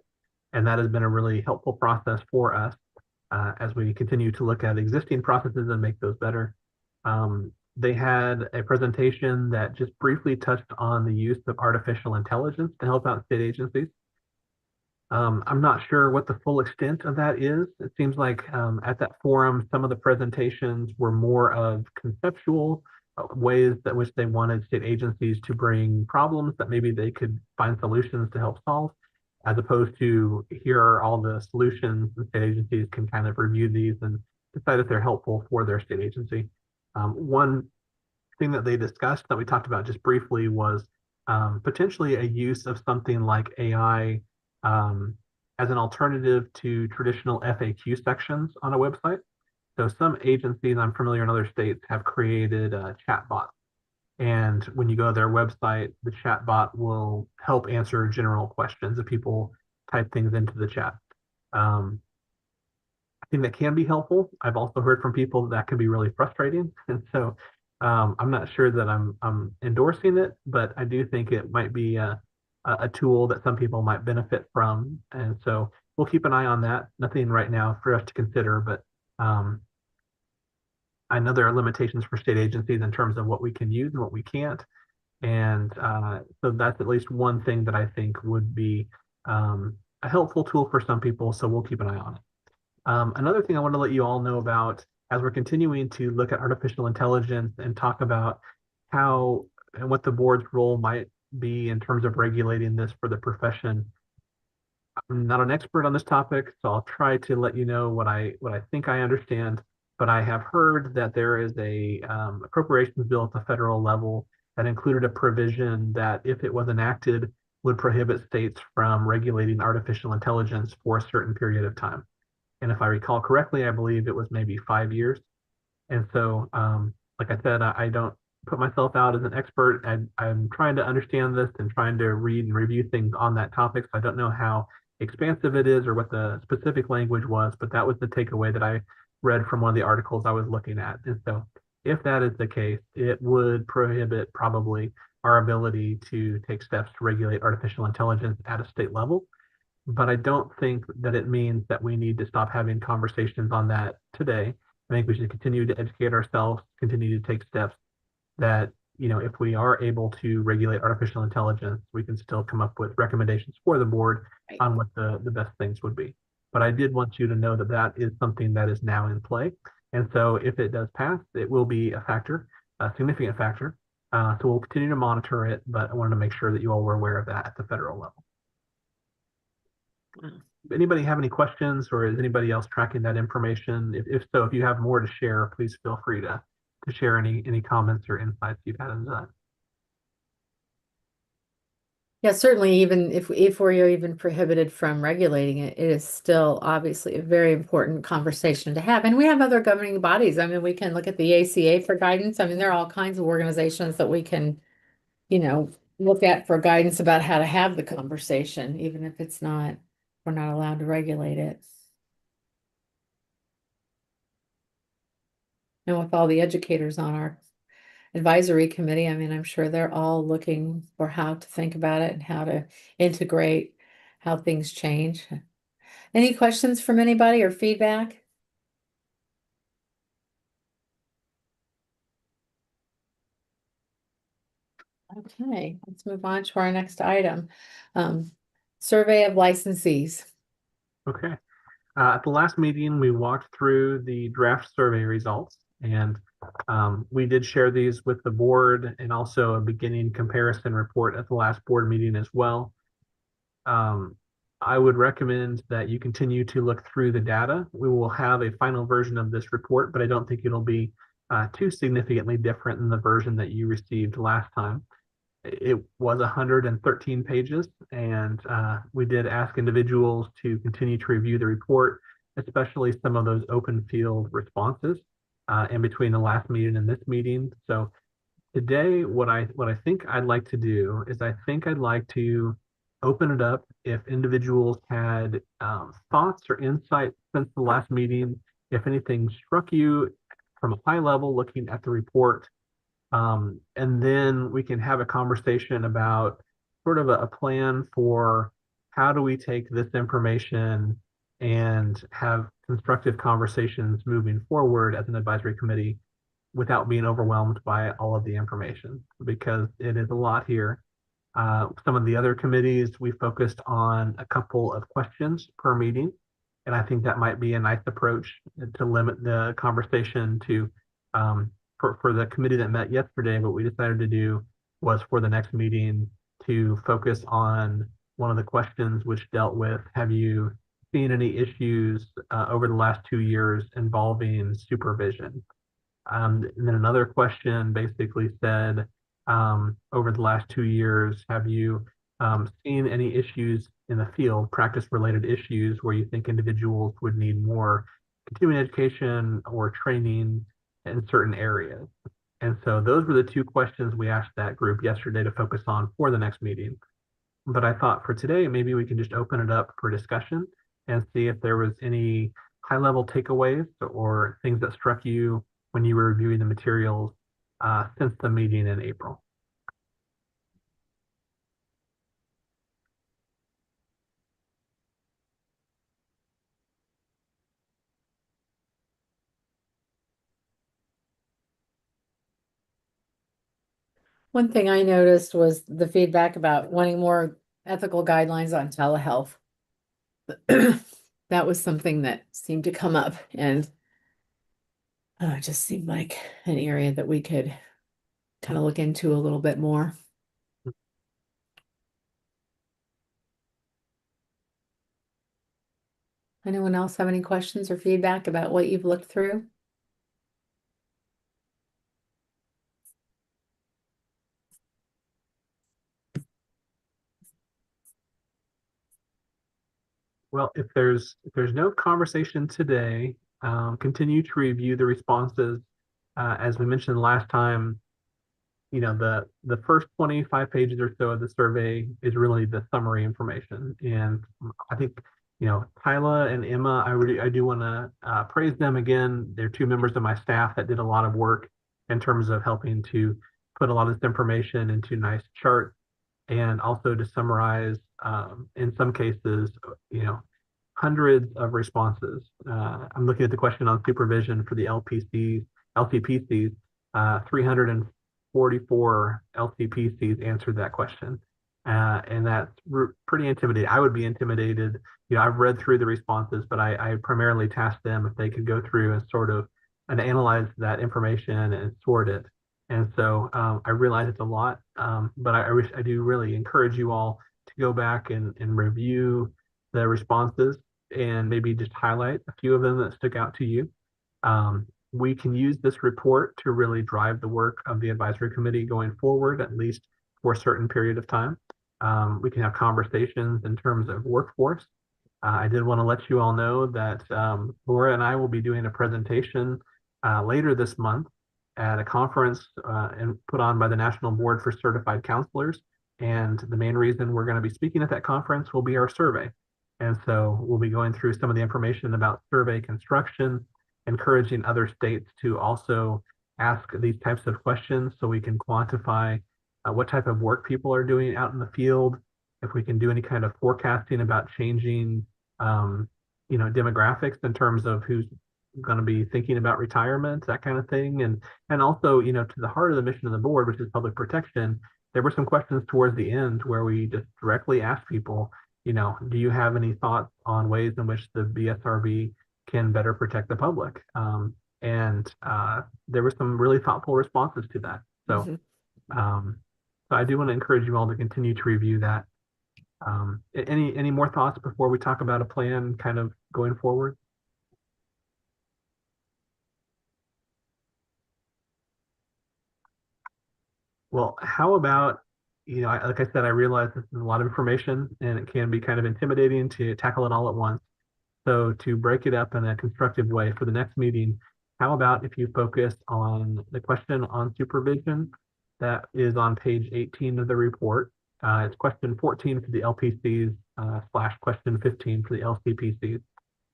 And that has been a really helpful process for us as we continue to look at existing processes and make those better. They had a presentation that just briefly touched on the use of artificial intelligence to help out state agencies. I'm not sure what the full extent of that is. It seems like at that forum, some of the presentations were more of conceptual ways that which they wanted state agencies to bring problems that maybe they could find solutions to help solve, as opposed to here are all the solutions, and state agencies can kind of review these and decide if they're helpful for their state agency. One thing that they discussed that we talked about just briefly was potentially a use of something like AI as an alternative to traditional FAQ sections on a website. So some agencies I'm familiar in other states have created chatbots. And when you go to their website, the chatbot will help answer general questions if people type things into the chat. I think that can be helpful. I've also heard from people that can be really frustrating. And so I'm not sure that I'm endorsing it, but I do think it might be a tool that some people might benefit from. And so we'll keep an eye on that. Nothing right now for us to consider, but I know there are limitations for state agencies in terms of what we can use and what we can't. And so that's at least one thing that I think would be a helpful tool for some people. So we'll keep an eye on it. Another thing I want to let you all know about as we're continuing to look at artificial intelligence and talk about how and what the board's role might be in terms of regulating this for the profession. I'm not an expert on this topic, so I'll try to let you know what I think I understand. But I have heard that there is a appropriations bill at the federal level that included a provision that, if it was enacted, would prohibit states from regulating artificial intelligence for a certain period of time. And if I recall correctly, I believe it was maybe 5 years. And so, like I said, I don't put myself out as an expert. I'm trying to understand this and trying to read and review things on that topic. So I don't know how expansive it is or what the specific language was, but that was the takeaway that I read from one of the articles I was looking at. And so, if that is the case, it would prohibit probably our ability to take steps to regulate artificial intelligence at a state level. But I don't think that it means that we need to stop having conversations on that today. I think we should continue to educate ourselves, continue to take steps that, if we are able to regulate artificial intelligence, we can still come up with recommendations for the board Right. on what the best things would be. But I did want you to know that that is something that is now in play. And so if it does pass, it will be a factor, a significant factor. So we'll continue to monitor it, but I wanted to make sure that you all were aware of that at the federal level. Anybody have any questions, or is anybody else tracking that information? If so, if you have more to share, please feel free to share any comments or insights you've had into that. Yeah, certainly, even if we're even prohibited from regulating it, it is still obviously a very important conversation to have. And we have other governing bodies. I mean, we can look at the ACA for guidance. I mean, there are all kinds of organizations that we can, look at for guidance about how to have the conversation, even if we're not allowed to regulate it. And with all the educators on our advisory committee, I mean, I'm sure they're all looking for how to think about it and how to integrate how things change. Any questions from anybody or feedback? Okay, let's move on to our next item. Survey of licensees. Okay. At the last meeting, we walked through the draft survey results, and we did share these with the board and also a beginning comparison report at the last board meeting as well. I would recommend that you continue to look through the data. We will have a final version of this report, but I don't think it'll be too significantly different than the version that you received last time. It was 113 pages, and we did ask individuals to continue to review the report, especially some of those open field responses in between the last meeting and this meeting. So today, what I think I'd like to do is I think I'd like to open it up if individuals had thoughts or insights since the last meeting, if anything struck you from a high level looking at the report. And then we can have a conversation about sort of a plan for how do we take this information and have constructive conversations moving forward as an advisory committee without being overwhelmed by all of the information, because it is a lot here. Some of the other committees, we focused on a couple of questions per meeting, and I think that might be a nice approach to limit the conversation to for the committee that met yesterday. What we decided to do was for the next meeting to focus on one of the questions, which dealt with, have you seen any issues over the last 2 years involving supervision? And then another question basically said, over the last 2 years, have you seen any issues in the field, practice-related issues, where you think individuals would need more continuing education or training in certain areas? And so those were the two questions we asked that group yesterday to focus on for the next meeting. But I thought for today, maybe we can just open it up for discussion and see if there was any high-level takeaways or things that struck you when you were reviewing the materials since the meeting in April. One thing I noticed was the feedback about wanting more ethical guidelines on telehealth. That was something that seemed to come up, and it just seemed like an area that we could kind of look into a little bit more. Anyone else have any questions or feedback about what you've looked through? Well, if there's no conversation today, continue to review the responses. As we mentioned last time, the first 25 pages or so of the survey is really the summary information. And I think, Tyla and Emma, I do want to praise them again. They're two members of my staff that did a lot of work in terms of helping to put a lot of this information into nice charts and also to summarize, in some cases, hundreds of responses. I'm looking at the question on supervision for the LCPCs, 344 LCPCs answered that question. And that's pretty intimidating. I would be intimidated. I've read through the responses, but I primarily tasked them if they could go through and sort of and analyze that information and sort it. And so I realize it's a lot, but I do really encourage you all to go back and review the responses and maybe just highlight a few of them that stuck out to you. We can use this report to really drive the work of the advisory committee going forward, at least for a certain period of time. We can have conversations in terms of workforce. I did want to let you all know that Laura and I will be doing a presentation later this month at a conference and put on by the National Board for Certified Counselors. And the main reason we're going to be speaking at that conference will be our survey. And so we'll be going through some of the information about survey construction, encouraging other states to also ask these types of questions so we can quantify what type of work people are doing out in the field, if we can do any kind of forecasting about changing demographics in terms of who's going to be thinking about retirement, that kind of thing. And also, to the heart of the mission of the board, which is public protection, there were some questions towards the end where we just directly asked people, do you have any thoughts on ways in which the BSRB can better protect the public? And there were some really thoughtful responses to that. So, so I do want to encourage you all to continue to review that. Any more thoughts before we talk about a plan kind of going forward? Well, how about, like I said, I realize this is a lot of information and it can be kind of intimidating to tackle it all at once. So to break it up in a constructive way for the next meeting, how about if you focus on the question on supervision that is on page 18 of the report. It's question 14 for the LPCs / question 15 for the LCPCs,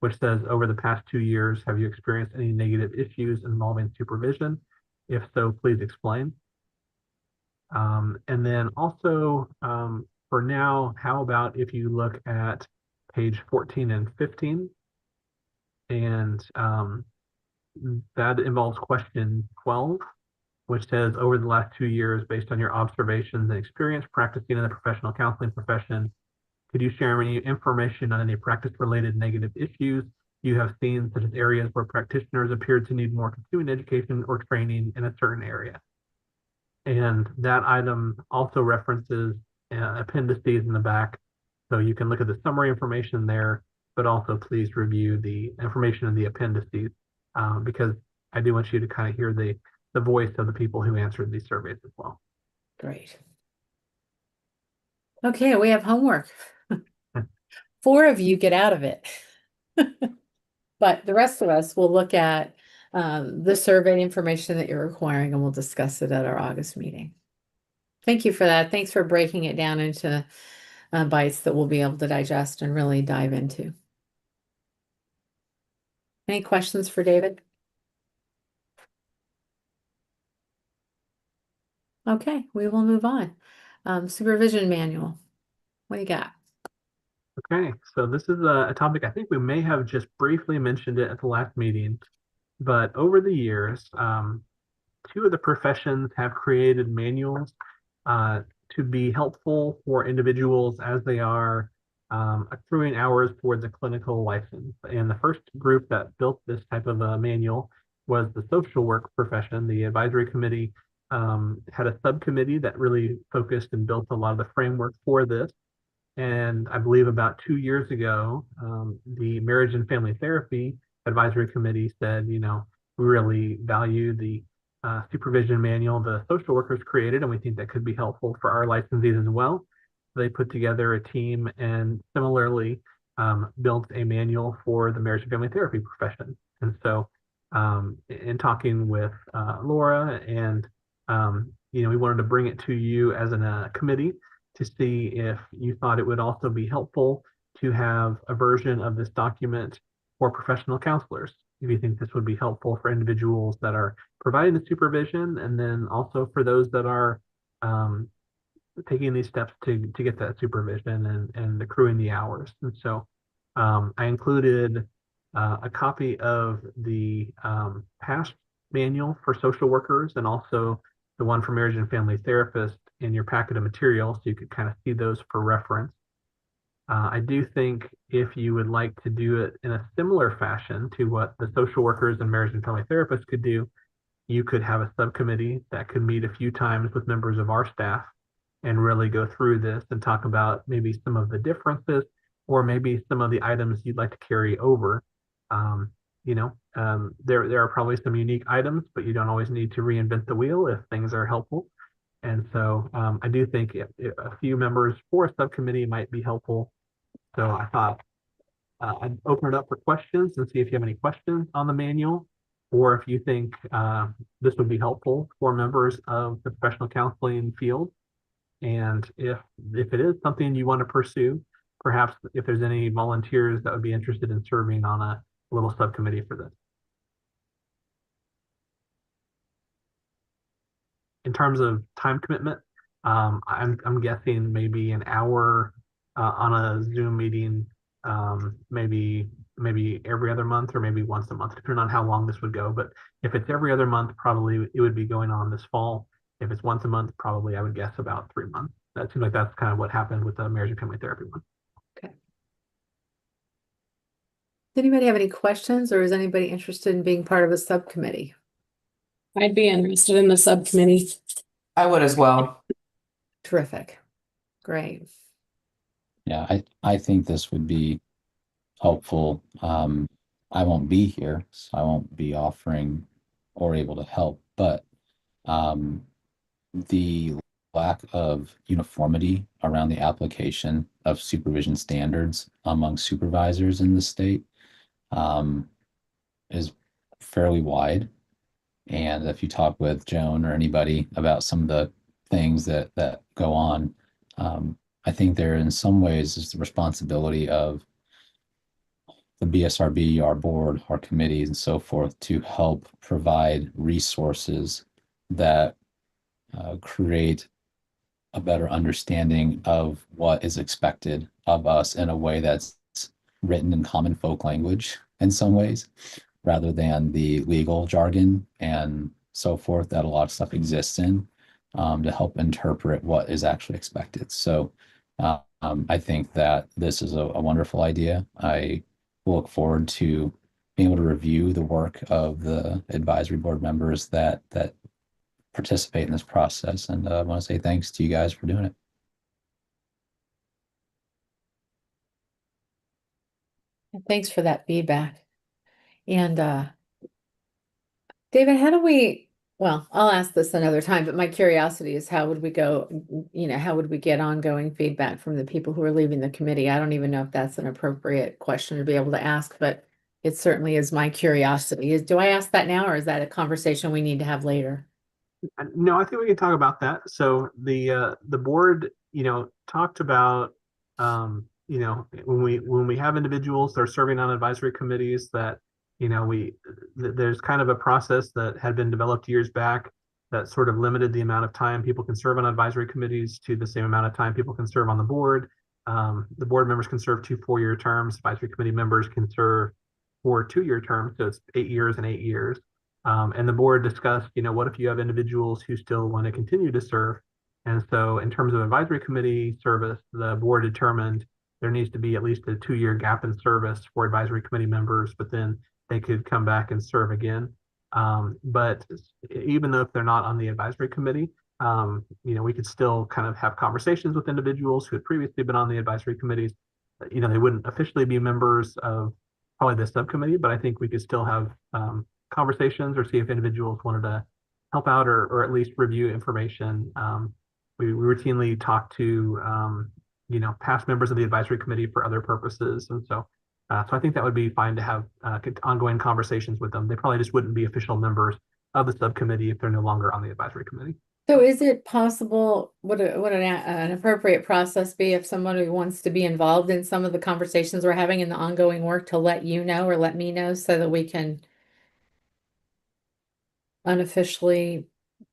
which says, over the past 2 years, have you experienced any negative issues involving supervision? If so, please explain. And then also, for now, how about if you look at page 14 and 15, and that involves question 12, which says, over the last 2 years, based on your observations and experience practicing in the professional counseling profession, could you share any information on any practice-related negative issues you have seen, such as areas where practitioners appeared to need more continuing education or training in a certain area? And that item also references appendices in the back. So you can look at the summary information there, but also please review the information in the appendices because I do want you to kind of hear the voice of the people who answered these surveys as well. Great. Okay, we have homework. 4 of you get out of it. But the rest of us will look at the survey information that you're requiring, and we'll discuss it at our August meeting. Thank you for that. Thanks for breaking it down into bites that we'll be able to digest and really dive into. Any questions for David? Okay, we will move on. Supervision manual. What do you got? Okay, so this is a topic I think we may have just briefly mentioned it at the last meeting, but over the years, 2 of the professions have created manuals to be helpful for individuals as they are accruing hours towards a clinical license. And the first group that built this type of a manual was the social work profession. The advisory committee had a subcommittee that really focused and built a lot of the framework for this. And I believe about 2 years ago, the Marriage and Family Therapy Advisory Committee said, we really value the supervision manual the social workers created, and we think that could be helpful for our licensees as well. They put together a team and similarly built a manual for the marriage and family therapy profession. And so in talking with Laura and, we wanted to bring it to you as a committee to see if you thought it would also be helpful to have a version of this document for professional counselors. If you think this would be helpful for individuals that are providing the supervision, and then also for those that are taking these steps to get that supervision and accruing the hours. And so I included a copy of the past manual for social workers and also the one for marriage and family therapists in your packet of materials, so you could kind of see those for reference. I do think if you would like to do it in a similar fashion to what the social workers and marriage and family therapists could do, you could have a subcommittee that could meet a few times with members of our staff and really go through this and talk about maybe some of the differences or maybe some of the items you'd like to carry over. There are probably some unique items, but you don't always need to reinvent the wheel if things are helpful. And so I do think a few members for a subcommittee might be helpful. So I thought I'd open it up for questions and see if you have any questions on the manual, or if you think this would be helpful for members of the professional counseling field. And if it is something you want to pursue, perhaps if there's any volunteers that would be interested in serving on a little subcommittee for this. In terms of time commitment, I'm guessing maybe an hour on a Zoom meeting, maybe every other month or maybe once a month, depending on how long this would go. But if it's every other month, probably it would be going on this fall. If it's once a month, probably I would guess about 3 months. That seems like that's kind of what happened with the marriage and family therapy one. Okay. Does anybody have any questions, or is anybody interested in being part of a subcommittee? I'd be interested in the subcommittee. I would as well. Terrific. Great. Yeah, I think this would be helpful. I won't be here, so I won't be offering or able to help, but the lack of uniformity around the application of supervision standards among supervisors in the state is fairly wide. And if you talk with Joan or anybody about some of the things that go on, I think there in some ways is the responsibility of the BSRB, our board, our committees, and so forth to help provide resources that create a better understanding of what is expected of us in a way that's written in common folk language in some ways, rather than the legal jargon and so forth that a lot of stuff exists in, to help interpret what is actually expected. So I think that this is a wonderful idea. I look forward to being able to review the work of the advisory board members that participate in this process. And I want to say thanks to you guys for doing it. Thanks for that feedback. And David, I'll ask this another time, but my curiosity is how would we get ongoing feedback from the people who are leaving the committee? I don't even know if that's an appropriate question to be able to ask, but it certainly is my curiosity. Do I ask that now, or is that a conversation we need to have later? No, I think we can talk about that. So the board, talked about, when we have individuals that are serving on advisory committees that, there's kind of a process that had been developed years back that sort of limited the amount of time people can serve on advisory committees to the same amount of time people can serve on the board. The board members can serve 2 4-year terms. Advisory committee members can serve 4 2-year terms. So it's 8 years and 8 years. And the board discussed, what if you have individuals who still want to continue to serve? And so in terms of advisory committee service, the board determined there needs to be at least a 2-year gap in service for advisory committee members, but then they could come back and serve again. But even though if they're not on the advisory committee, we could still kind of have conversations with individuals who had previously been on the advisory committees. They wouldn't officially be members of probably the subcommittee, but I think we could still have conversations or see if individuals wanted to help out or at least review information. We routinely talk to past members of the advisory committee for other purposes, and so I think that would be fine to have ongoing conversations with them. They probably just wouldn't be official members of the subcommittee if they're no longer on the advisory committee. So is it possible, would an appropriate process be if somebody wants to be involved in some of the conversations we're having in the ongoing work to let you know or let me know so that we can unofficially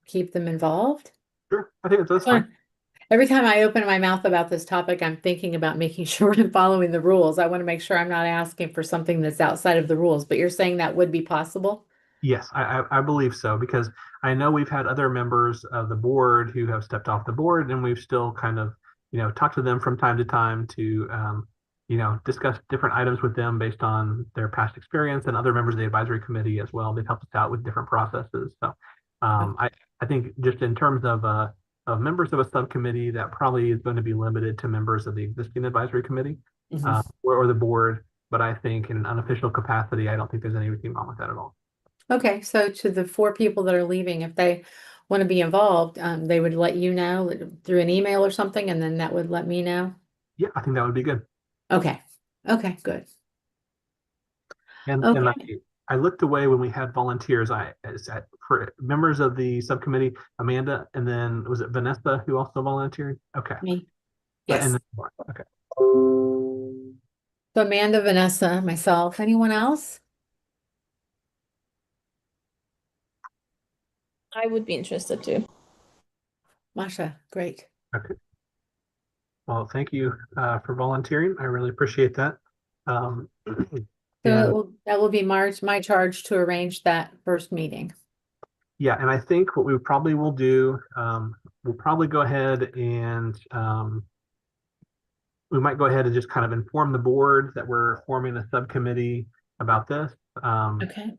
keep them involved? Sure, I think that's fine. Every time I open my mouth about this topic, I'm thinking about making sure I'm following the rules. I want to make sure I'm not asking for something that's outside of the rules, but you're saying that would be possible? Yes, I believe so, because I know we've had other members of the board who have stepped off the board, and we've still kind of, talked to them from time to time to, discuss different items with them based on their past experience, and other members of the advisory committee as well. They've helped us out with different processes. So I think just in terms of members of a subcommittee, that probably is going to be limited to members of the existing advisory committee or the board. But I think in an unofficial capacity, I don't think there's anything wrong with that at all. Okay, so to the 4 people that are leaving, if they want to be involved, they would let you know through an email or something, and then that would let me know? Yeah, I think that would be good. Okay, okay, good. And I looked away when we had volunteers. For members of the subcommittee, Amanda, and then was it Vanessa who also volunteered? Okay. Me. Yes. And then, okay. So Amanda, Vanessa, myself, anyone else? I would be interested too. Masha, great. Okay. Well, thank you for volunteering. I really appreciate that. So that will be my charge to arrange that first meeting. Yeah, and I think what we probably will do, we'll probably go ahead and we might go ahead and just kind of inform the board that we're forming a subcommittee about this. Okay.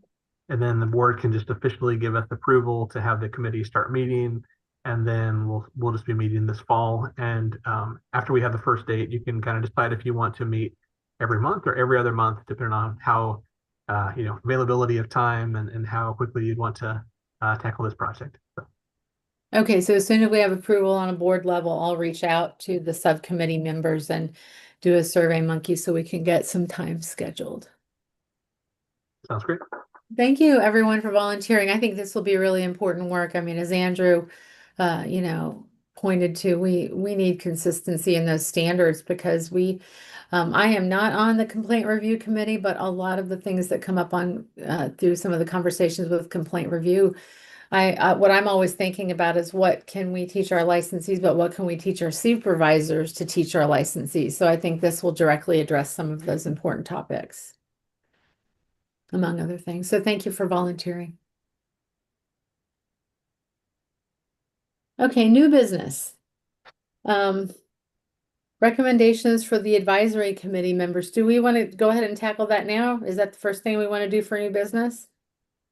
And then the board can just officially give us approval to have the committee start meeting. And then we'll just be meeting this fall. And after we have the first date, you can kind of decide if you want to meet every month or every other month, depending on how, availability of time and how quickly you'd want to tackle this project. So. Okay, so as soon as we have approval on a board level, I'll reach out to the subcommittee members and do a survey monkey so we can get some time scheduled. Sounds great. Thank you, everyone, for volunteering. I think this will be really important work. I mean, as Andrew, pointed to, we need consistency in those standards because I am not on the complaint review committee, but a lot of the things that come up on through some of the conversations with complaint review, what I'm always thinking about is what can we teach our licensees, but what can we teach our supervisors to teach our licensees? So I think this will directly address some of those important topics, among other things. So thank you for volunteering. Okay, new business. Recommendations for the advisory committee members. Do we want to go ahead and tackle that now? Is that the first thing we want to do for new business?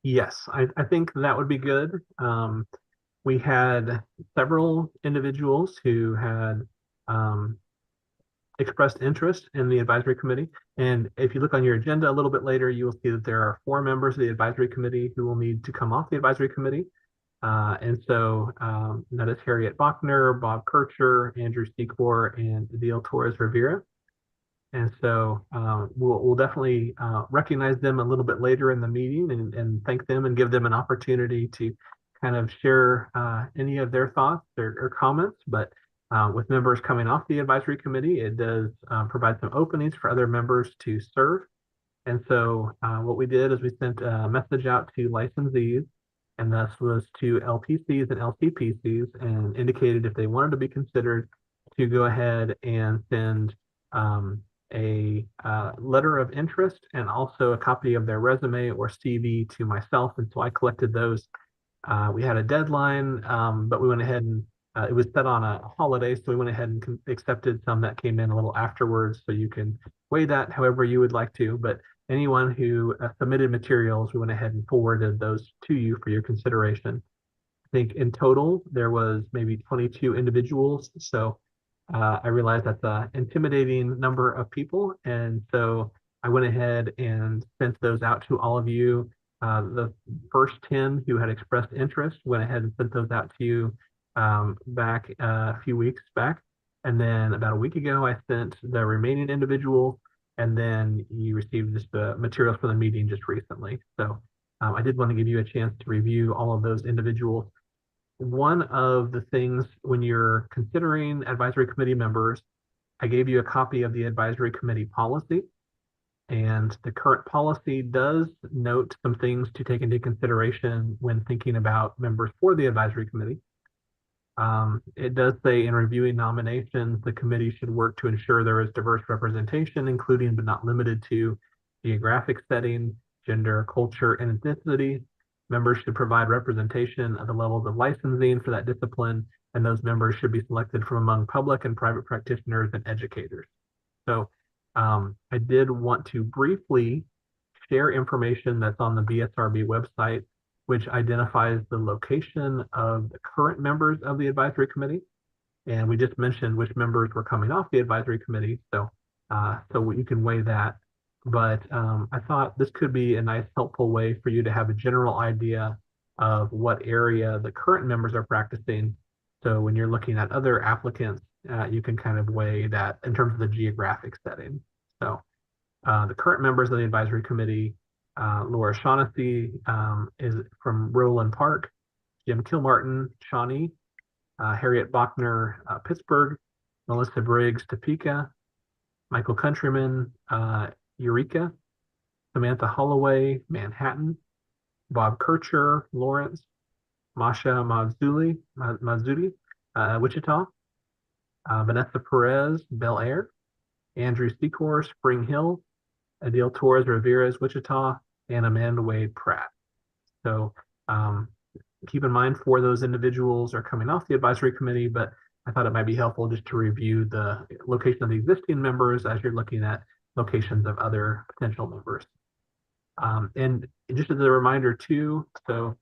Yes, I think that would be good. We had several individuals who had expressed interest in the advisory committee. And if you look on your agenda a little bit later, you will see that there are 4 members of the advisory committee who will need to come off the advisory committee. And so that is Harriet Bachner, Bob Kircher, Andrew Secor, and Adil Torres Rivera. And so we'll definitely recognize them a little bit later in the meeting and thank them and give them an opportunity to kind of share any of their thoughts or comments. But with members coming off the advisory committee, it does provide some openings for other members to serve. And so what we did is we sent a message out to licensees, and this was to LPCs and LCPCs, and indicated if they wanted to be considered to go ahead and send a letter of interest and also a copy of their resume or CV to myself. And so I collected those. We had a deadline, but we went ahead and it was set on a holiday, so we went ahead and accepted some that came in a little afterwards. So you can weigh that however you would like to, but anyone who submitted materials, we went ahead and forwarded those to you for your consideration. think in total there was maybe 22 individuals. So I realized that's an intimidating number of people. And so I went ahead and sent those out to all of you. The first 10 who had expressed interest went ahead and sent those out to you back a few weeks back. And then about a week ago, I sent the remaining individuals, and then you received just the materials for the meeting just recently. So I did want to give you a chance to review all of those individuals. One of the things when you're considering advisory committee members, I gave you a copy of the advisory committee policy. And the current policy does note some things to take into consideration when thinking about members for the advisory committee. It does say in reviewing nominations, the committee should work to ensure there is diverse representation, including but not limited to geographic setting, gender, culture, and ethnicity. Members should provide representation of the levels of licensing for that discipline, and those members should be selected from among public and private practitioners and educators. So I did want to briefly share information that's on the BSRB website, which identifies the location of the current members of the advisory committee. And we just mentioned which members were coming off the advisory committee. So you can weigh that. But I thought this could be a nice, helpful way for you to have a general idea of what area the current members are practicing. So when you're looking at other applicants, you can kind of weigh that in terms of the geographic setting. So the current members of the advisory committee, Laura Shaughnessy is from Roland Park, Jim Kilmartin, Shawnee, Harriet Bachner, Pittsburgh, Melissa Briggs, Topeka, Michael Countryman, Eureka, Samantha Holloway, Manhattan, Bob Kircher, Lawrence, Masha Mazzuti, Wichita, Vanessa Perez, Bel Air, Andrew Secor, Spring Hill, Adil Torres Ramirez, Wichita, and Amanda Wade Pratt. So keep in mind, 4 of those individuals are coming off the advisory committee, but I thought it might be helpful just to review the location of the existing members as you're looking at locations of other potential members. And just as a reminder too, so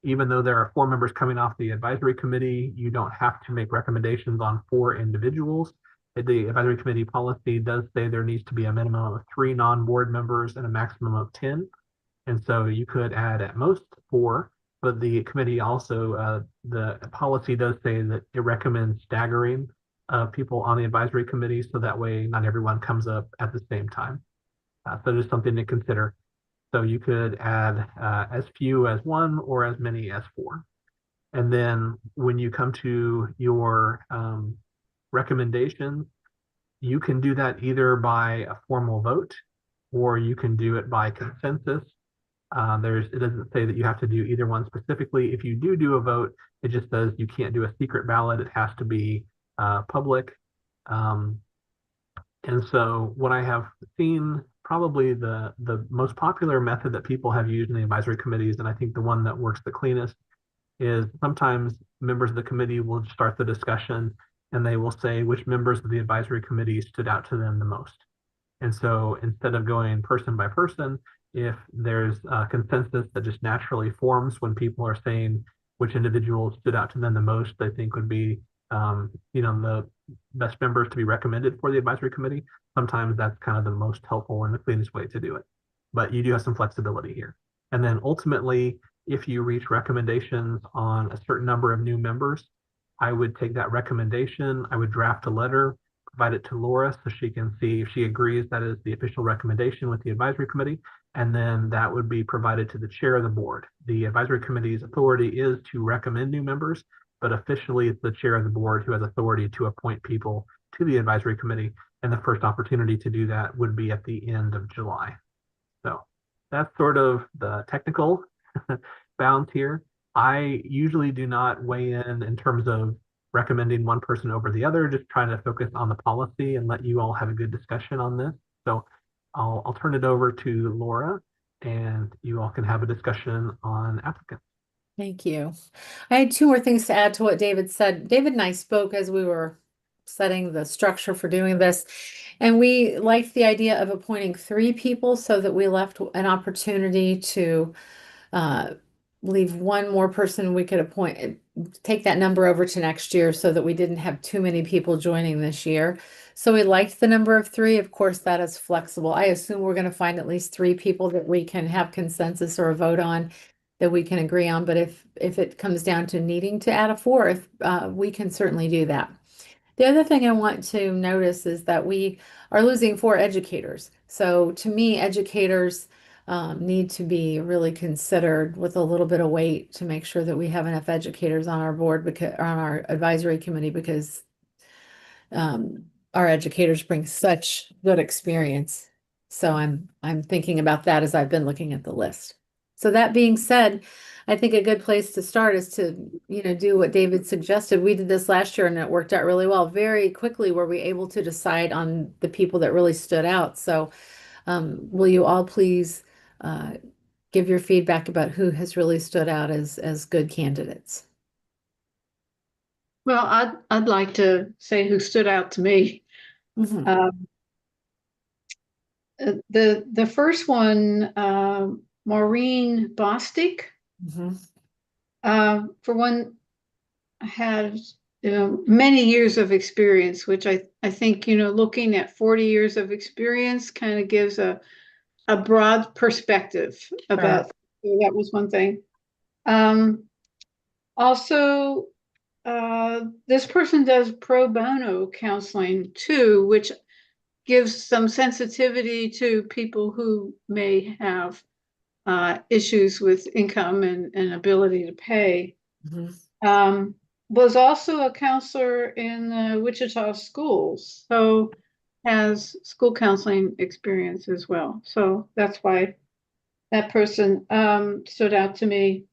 even though there are 4 members coming off the advisory committee, you don't have to make recommendations on 4 individuals. The advisory committee policy does say there needs to be a minimum of 3 non-board members and a maximum of 10. And so you could add at most 4, but the committee also, the policy does say that it recommends staggering people on the advisory committee, so that way not everyone comes up at the same time. So just something to consider. So you could add as few as 1 or as many as 4. And then when you come to your recommendations, you can do that either by a formal vote or you can do it by consensus. It doesn't say that you have to do either one specifically. If you do a vote, it just says you can't do a secret ballot. It has to be public. And so what I have seen, probably the most popular method that people have used in the advisory committees, and I think the one that works the cleanest, is sometimes members of the committee will start the discussion and they will say which members of the advisory committee stood out to them the most. And so instead of going person by person, if there's a consensus that just naturally forms when people are saying which individuals stood out to them the most, they think would be the best members to be recommended for the advisory committee, sometimes that's kind of the most helpful and the cleanest way to do it. But you do have some flexibility here. And then ultimately, if you reach recommendations on a certain number of new members, I would take that recommendation, I would draft a letter, provide it to Laura so she can see if she agrees that is the official recommendation with the advisory committee, and then that would be provided to the chair of the board. The advisory committee's authority is to recommend new members, but officially it's the chair of the board who has authority to appoint people to the advisory committee, and the first opportunity to do that would be at the end of July. So that's sort of the technical bounds here. I usually do not weigh in terms of recommending one person over the other, just trying to focus on the policy and let you all have a good discussion on this. So I'll turn it over to Laura and you all can have a discussion on applicants. Thank you. I had 2 more things to add to what David said. David and I spoke as we were setting the structure for doing this, and we liked the idea of appointing 3 people so that we left an opportunity to leave one more person we could appoint, take that number over to next year so that we didn't have too many people joining this year. So we liked the number of 3. Of course, that is flexible. I assume we're going to find at least 3 people that we can have consensus or a vote on that we can agree on. But if it comes down to needing to add a 4th, we can certainly do that. The other thing I want to notice is that we are losing 4 educators. So to me, educators need to be really considered with a little bit of weight to make sure that we have enough educators on our board, because on our advisory committee, because our educators bring such good experience. So I'm thinking about that as I've been looking at the list. So that being said, I think a good place to start is to, do what David suggested. We did this last year and it worked out really well. Very quickly were we able to decide on the people that really stood out. So will you all please give your feedback about who has really stood out as good candidates? Well, I'd like to say who stood out to me. Mhm. The first one, Maureen Bostic, Mhm. for one, had many years of experience, which I think, looking at 40 years of experience kind of gives a broad perspective about, so that was one thing. Also, this person does pro bono counseling too, which gives some sensitivity to people who may have issues with income and ability to pay. Mhm. Was also a counselor in Wichita schools, so has school counseling experience as well. So that's why that person stood out to me.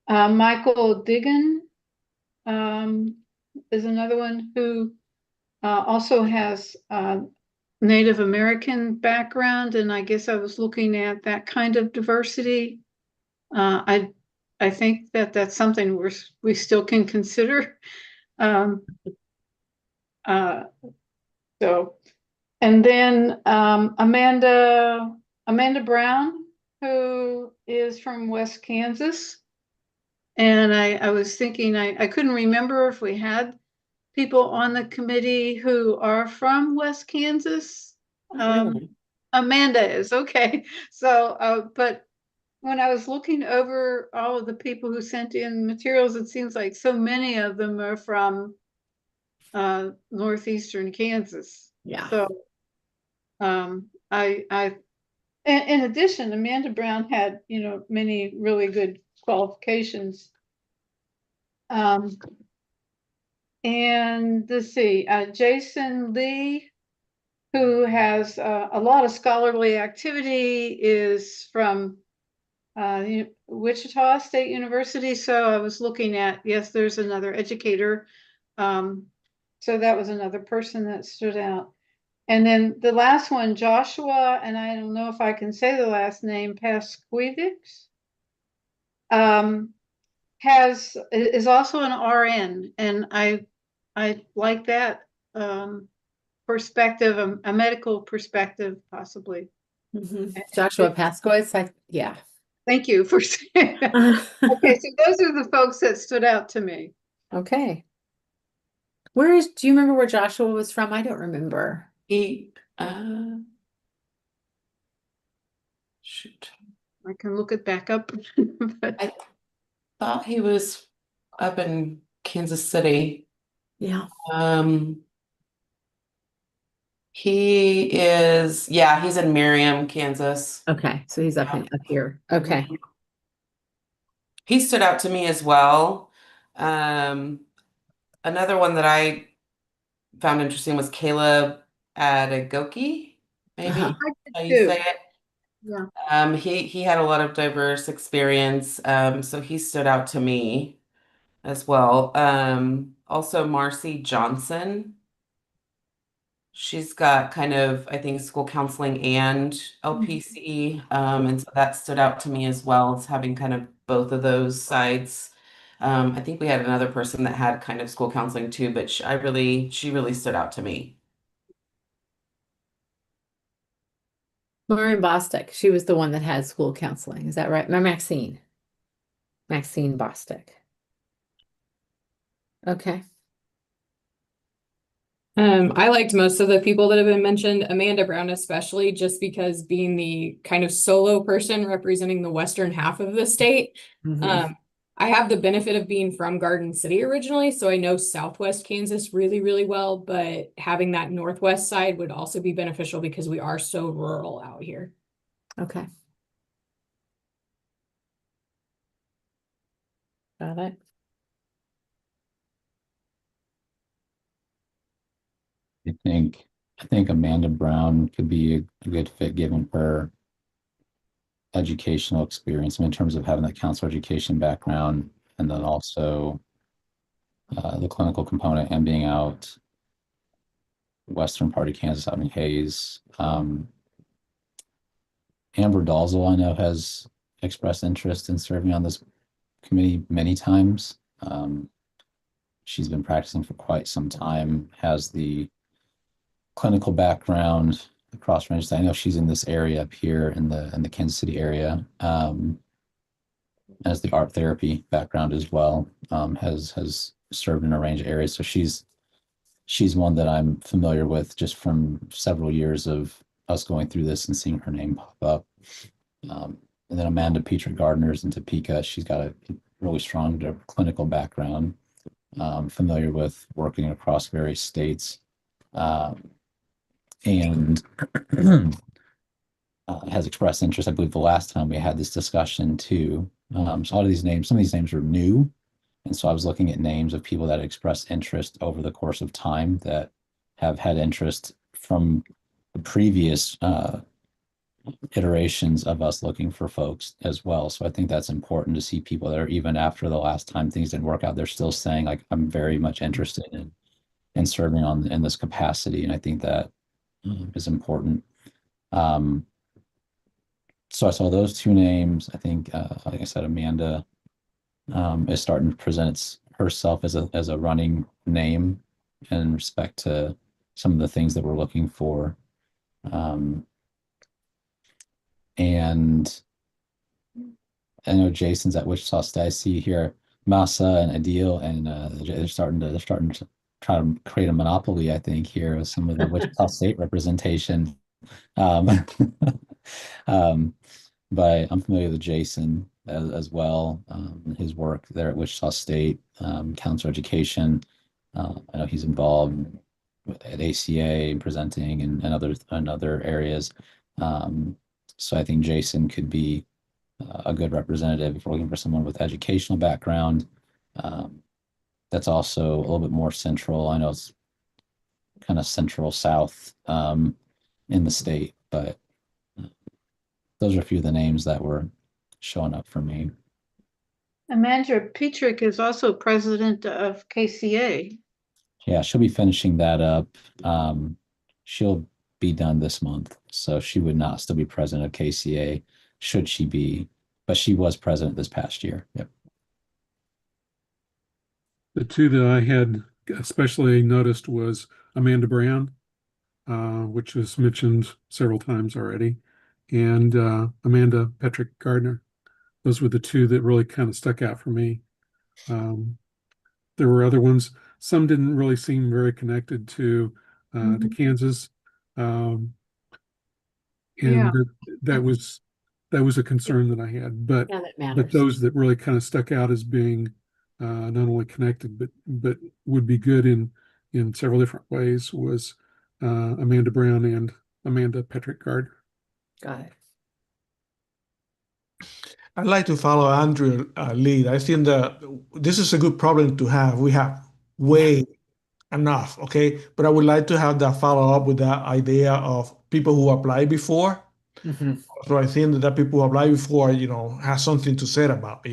Michael Diggin is another one who also has Native American background, and I guess I was looking at that kind of diversity. I think that that's something we still can consider. Um, uh, so, and then Amanda Brown, who is from West Kansas, and I was thinking I couldn't remember if we had people on the committee who are from West Kansas. Really? Amanda is okay. So, but when I was looking over all of the people who sent in materials, it seems like so many of them are from northeastern Kansas. Yeah. So in addition, Amanda Brown had, many really good qualifications. And let's see, Jason Lee, who has a lot of scholarly activity, is from Wichita State University. So I was looking at, yes, there's another educator. So that was another person that stood out. And then the last one, Joshua, and I don't know if I can say the last name, Pasquivix, is also an RN, and I like that perspective, a medical perspective, possibly. Joshua Pascois, yeah. Thank you for saying that. Okay, so those are the folks that stood out to me. Okay. Do you remember where Joshua was from? I don't remember. He, shoot, I can look it back up. But I thought he was up in Kansas City. Yeah. He's in Merriam, Kansas. Okay. So he's up here. Okay. He stood out to me as well. Another one that I found interesting was Caleb Adegoke, maybe Uh-huh. how you say it. yeah. He had a lot of diverse experience, so he stood out to me as well. Also Marcy Johnson. She's got kind of, I think, school counseling and LPC, and so that stood out to me as well as having kind of both of those sides. I think we had another person that had kind of school counseling too, but she really stood out to me. Maureen Bostic, she was the one that had school counseling. Is that right? Maxine. Maxine Bostic. Okay. I liked most of the people that have been mentioned, Amanda Brown especially, just because being the kind of solo person representing the western half of the state. Mhm. I have the benefit of being from Garden City originally, so I know Southwest Kansas really, really well, but having that Northwest side would also be beneficial because we are so rural out here. Okay. Got it. I think Amanda Brown could be a good fit given her educational experience, I mean, in terms of having that counselor education background, and then also the clinical component and being out western part of Kansas, out in Hayes. Amber Dalzell, I know, has expressed interest in serving on this committee many times. She's been practicing for quite some time, has the clinical background across range. I know she's in this area up here in the Kansas City area. Has the art therapy background as well. Has served in a range of areas. So she's one that I'm familiar with just from several years of us going through this and seeing her name pop up. And then Amanda Petra Gardner's in Topeka. She's got a really strong clinical background, familiar with working across various states, and has expressed interest. I believe the last time we had this discussion too. So a lot of these names, some of these names are new. And so I was looking at names of people that expressed interest over the course of time that have had interest from the previous iterations of us looking for folks as well. So I think that's important to see people that are, even after the last time things didn't work out, they're still saying like, I'm very much interested in serving in this capacity. And I think that is important. So I saw those two names. I think, like I said, Amanda is starting to present herself as a running name in respect to some of the things that we're looking for. And I know Jason's at Wichita State. I see here Masa and Adil, and they're starting to try to create a monopoly, I think, here with some of the Wichita State representation. Um, but I'm familiar with Jason as well. His work there at Wichita State, counselor education. I know he's involved at ACA and presenting and other areas. So I think Jason could be a good representative if we're looking for someone with educational background. That's also a little bit more central. I know it's kind of central south in the state, but those are a few of the names that were showing up for me. Amanda Petrick is also president of KCA. Yeah, she'll be finishing that up. She'll be done this month, so she would not still be president of KCA should she be, but she was president this past year. Yep. The two that I had especially noticed was Amanda Brown, which was mentioned several times already, and Amanda Petrick Gardner. Those were the two that really kind of stuck out for me. There were other ones. Some didn't really seem very connected to Kansas, and Yeah. that was a concern that I had. But Yeah, that but matters. those that really kind of stuck out as being not only connected but would be good in several different ways was Amanda Brown and Amanda Petrick Gardner. Got it. I'd like to follow Andrew lead. I think that this is a good problem to have. We have way enough, okay? But I would like to have that follow up with that idea of people who applied before. Mhm. So I think that people who applied before, have something to say about.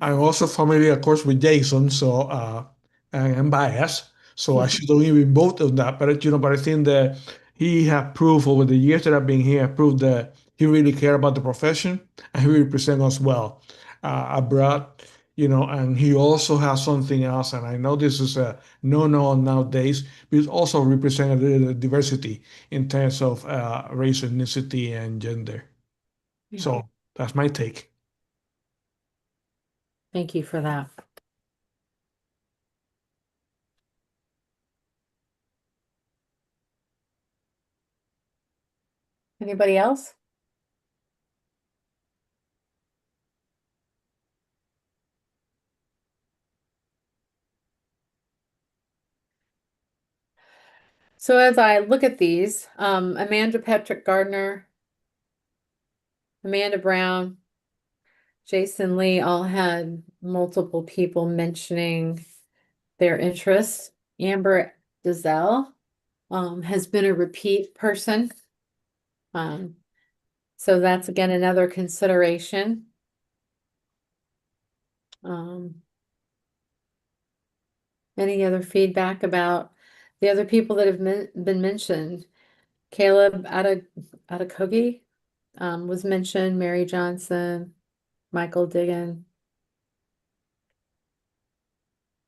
I'm also familiar, of course, with Jason, so and I'm biased, so I shouldn't even vote on that. But I think that he has proved over the years that I've been here, proved that he really cares about the profession and he represents us well abroad. And he also has something else, and I know this is a no-no nowadays, but he also represents a little diversity in terms of race, ethnicity, and gender. Yeah. So that's my take. Thank you for that. Anybody else? So as I look at these, Amanda Patrick Gardner, Amanda Brown, Jason Lee all had multiple people mentioning their interests. Amber Dizelle has been a repeat person. So that's again another consideration. Any other feedback about the other people that have been mentioned? Caleb Atakogi was mentioned, Mary Johnson, Michael Diggin.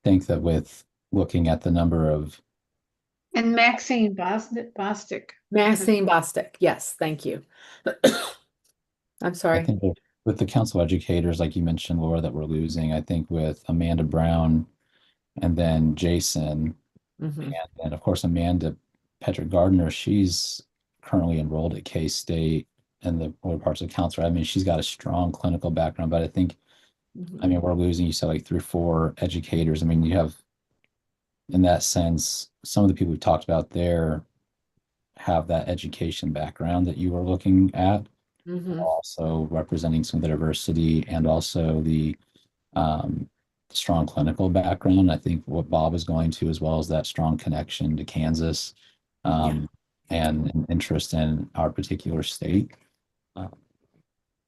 I think that with looking at the number of And Maxine Bostic. Maxine Bostic, yes, thank you. I'm I sorry. think with the council educators, like you mentioned, Laura, that we're losing, I think with Amanda Brown and then Jason, Mhm. and of course, Amanda Patrick Gardner, she's currently enrolled at K-State and the other parts of council. I mean, she's got a strong clinical background, but I think, I mean, we're losing, you said like 3 or 4 educators. I mean, you have, in that sense, some of the people we've talked about there have that education background that you were looking at, Mhm. also representing some of the diversity and also the strong clinical background. I think what Bob is going to, as well as that strong connection to Kansas, and an interest in our particular state.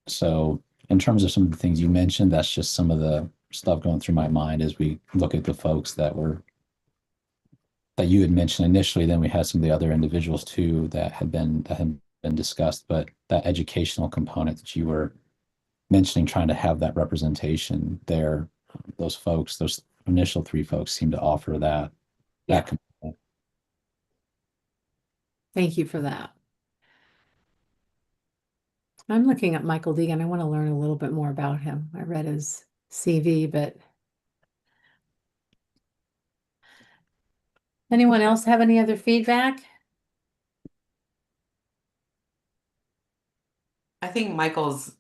So in terms of some of the things you mentioned, that's just some of the stuff going through my mind as we look at the folks that you had mentioned initially. Then we had some of the other individuals too that had been discussed, but that educational component that you were mentioning, trying to have that representation there, those initial 3 folks seem to offer that. Yeah. Component. Thank you for that. I'm looking at Michael Deegan. I want to learn a little bit more about him. I read his CV, but anyone else have any other feedback? I think Michael's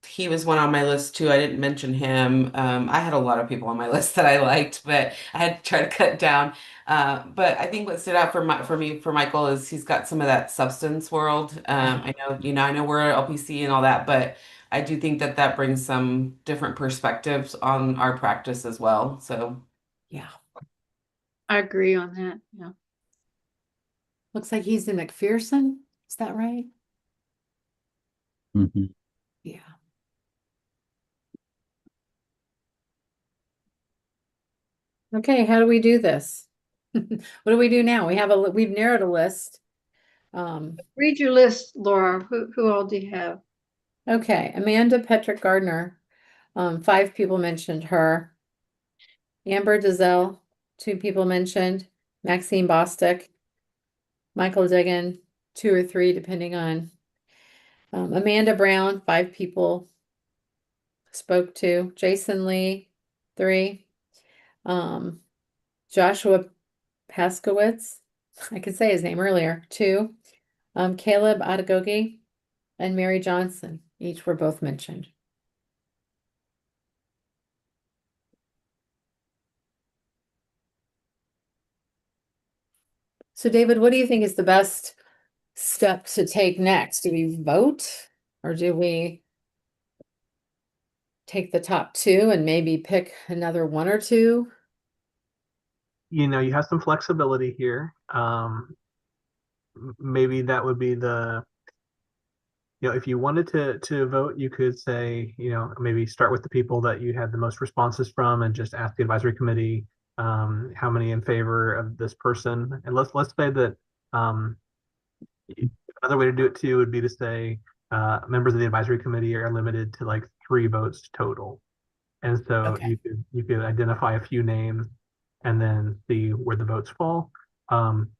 he was one on my list too. I didn't mention him. I had a lot of people on my list that I liked, but I had to try to cut down. But I think what stood out for Michael is he's got some of that substance world. I know we're LPC and all that, but I do think that that brings some different perspectives on our practice as well. So Yeah. I agree on that. Yeah. Looks like he's in McPherson. Is that right? Mhm. Yeah. Okay, how do we do this? What do we do now? We've narrowed a list. Read your list, Laura. Who all do you have? Okay, Amanda Petrick Gardner. 5 people mentioned her. Amber Dizelle, 2 people mentioned. Maxine Bostic, Michael Diggin, 2 or 3, depending on. Amanda Brown, 5 people spoke to. Jason Lee, 3. Joshua Paskowitz, I could say his name earlier, 2. Caleb Adagogi and Mary Johnson, each were both mentioned. So David, what do you think is the best step to take next? Do we vote or do we take the top 2 and maybe pick another 1 or 2? You know, you have some flexibility here. Maybe that would be if you wanted to vote, you could say, maybe start with the people that you had the most responses from and just ask the advisory committee how many in favor of this person. And let's say that another way to do it too would be to say members of the advisory committee are limited to like 3 votes total. And so Okay. you could identify a few names and then see where the votes fall.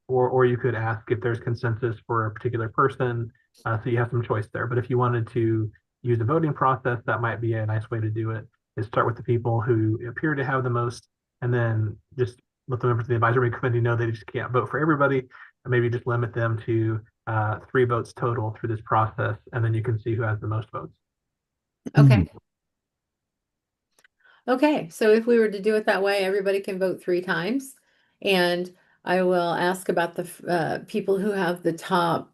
Or you could ask if there's consensus for a particular person. So you have some choice there. But if you wanted to use a voting process, that might be a nice way to do it. is start with the people who appear to have the most, and then just let the members of the advisory committee know they just can't vote for everybody, and maybe just limit them to 3 votes total through this process, and then you can see who has the most votes. Okay. Okay, so if we were to do it that way, everybody can vote 3 times. And I will ask about the people who have the top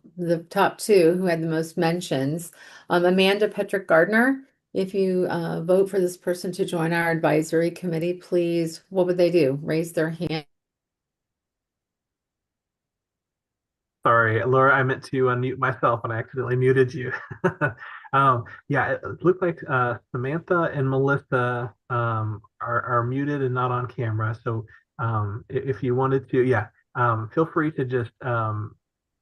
2 who had the most mentions. Amanda Petrick Gardner, if you vote for this person to join our advisory committee, please, what would they do? Raise their hand. Sorry, Laura, I meant to unmute myself and I accidentally muted you. Yeah, it looked like Samantha and Melissa are muted and not on camera. So if you wanted to, yeah, feel free to just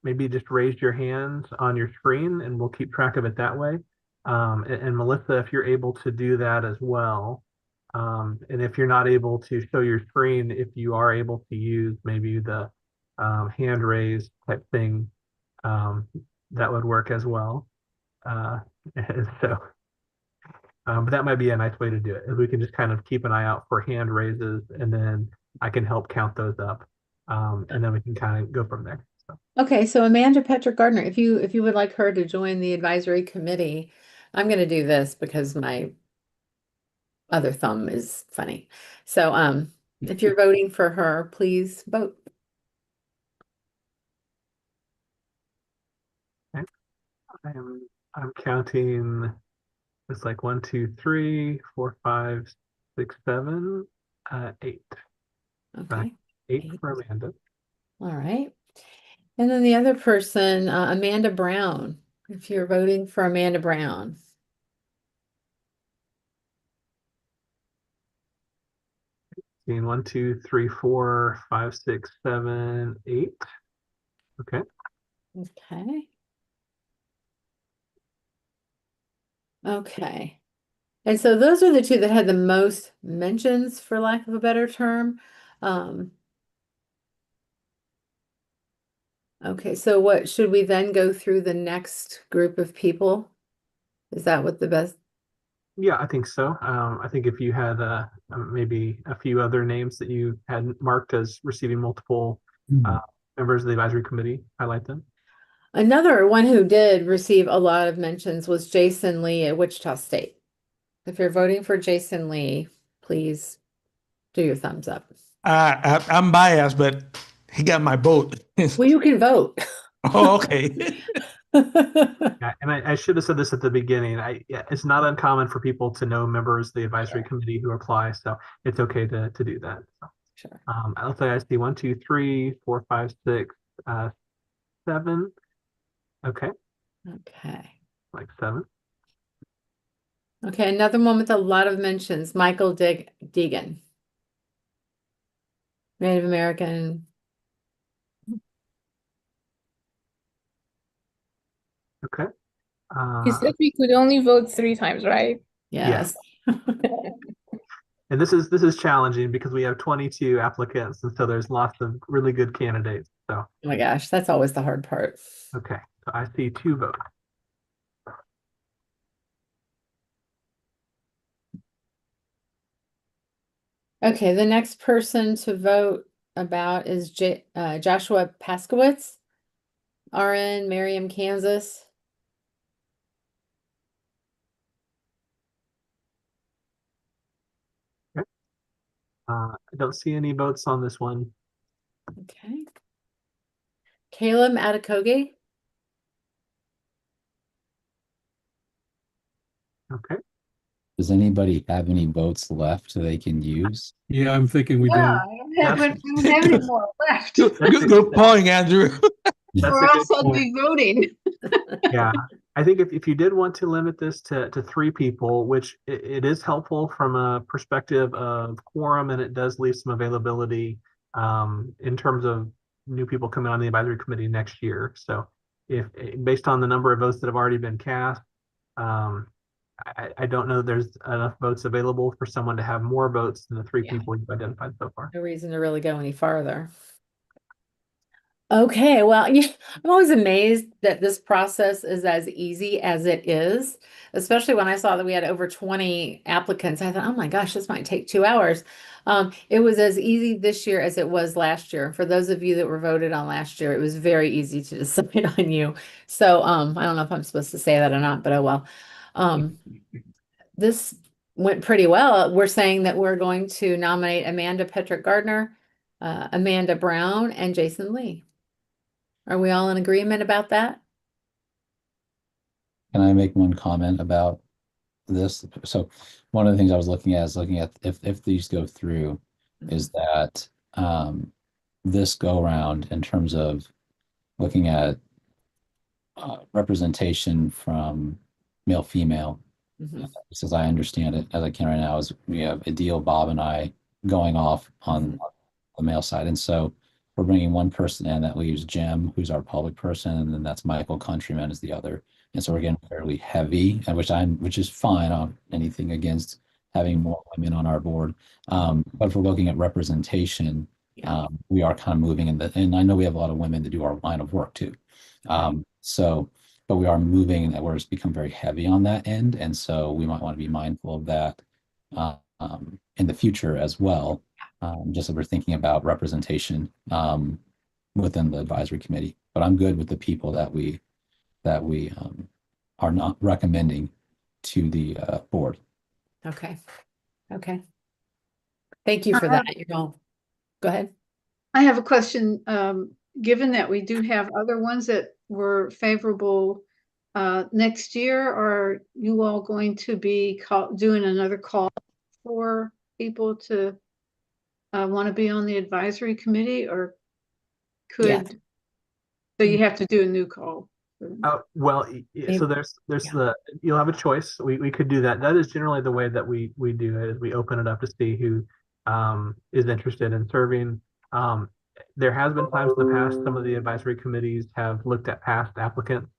maybe just raise your hands on your screen and we'll keep track of it that way. And Melissa, if you're able to do that as well. And if you're not able to show your screen, if you are able to use maybe the hand raise type thing, that would work as well. So, but that might be a nice way to do it. If we can just kind of keep an eye out for hand raises, and then I can help count those up, and then we can kind of go from there. So. Okay, so Amanda Petrick Gardner, if you would like her to join the advisory committee, I'm going to do this because my other thumb is funny. So if you're voting for her, please vote. Okay. I'm counting. It's like 1, 2, 3, 4, 5, 6, 7, 8. Okay. 8 for Amanda. All right. And then the other person, Amanda Brown, if you're voting for Amanda Brown. Seeing 1, 2, 3, 4, 5, 6, 7, 8. Okay. Okay. Okay. And so those are the 2 that had the most mentions, for lack of a better term. Okay, so what should we then go through the next group of people? Is that what the best? Yeah, I think so. I think if you had maybe a few other names that you had marked as receiving multiple members of the advisory committee, highlight them. Another one who did receive a lot of mentions was Jason Lee at Wichita State. If you're voting for Jason Lee, please do your thumbs up. I'm biased, but he got my vote. Well, you can vote. Oh, okay. Yeah, and I should have said this at the beginning. Yeah, it's not uncommon for people to know members of the advisory committee who apply, so it's okay to do that. So, sure. Let's say I see 1, 2, 3, 4, 5, 6, 7. Okay. Okay. Like 7. Okay, another one with a lot of mentions, Michael Deegan. Native American. Okay. You said we could only vote 3 times, right? Yes. And this is challenging because we have 22 applicants, and so there's lots of really good candidates. So. Oh my gosh, that's always the hard part. Okay, so I see 2 votes. Okay, the next person to vote about is Joshua Paskowitz, RN, Merriam, Kansas. Okay. I don't see any votes on this one. Okay. Caleb Atakoge. Okay. Does anybody have any votes left they can use? Yeah, I'm thinking we Yeah, don't. I don't have any more left. Good point, Andrew. Or else I'd be voting. Yeah, I think if you did want to limit this to 3 people, which it is helpful from a perspective of quorum, and it does leave some availability in terms of new people coming on the advisory committee next year. So if based on the number of votes that have already been cast, I don't know that there's enough votes available for someone to have more votes than the 3 people you've identified so far. No reason to really go any farther. Okay, well, yeah, I'm always amazed that this process is as easy as it is, especially when I saw that we had over 20 applicants. I thought, oh my gosh, this might take 2 hours. It was as easy this year as it was last year. For those of you that were voted on last year, it was very easy to decide on you. So I don't know if I'm supposed to say that or not, but oh well. This went pretty well. We're saying that we're going to nominate Amanda Petrick Gardner, Amanda Brown, and Jason Lee. Are we all in agreement about that? Can I make one comment about this? So one of the things I was looking at is looking at if these go through, is that this go round in terms of looking at representation from male female, just as I understand it, as I can right now, is we have Adil, Bob, and I going off on the male side, and so we're bringing one person in. That leaves Jim, who's our public person, and then that's Michael Countryman is the other. And so we're getting fairly heavy, and which is fine. Anything against having more women on our board, but if we're looking at representation, we are kind of moving in and I know we have a lot of women that do our line of work too. So, but we are moving and where it's become very heavy on that end, and so we might want to be mindful of that in the future as well. Just as we're thinking about representation within the advisory committee. But I'm good with the people that we are not recommending to the board. Okay. Okay. Thank you for that. You're all. Go ahead. I have a question. Given that we do have other ones that were favorable next year, are you all going to be doing another call for people to want to be on the advisory committee, or Yes. so you have to do a new call? Well, so you'll have a choice. We could do that. That is generally the way that we do it, is we open it up to see who is interested in serving. There has been times in the past, some of the advisory committees have looked at past applicants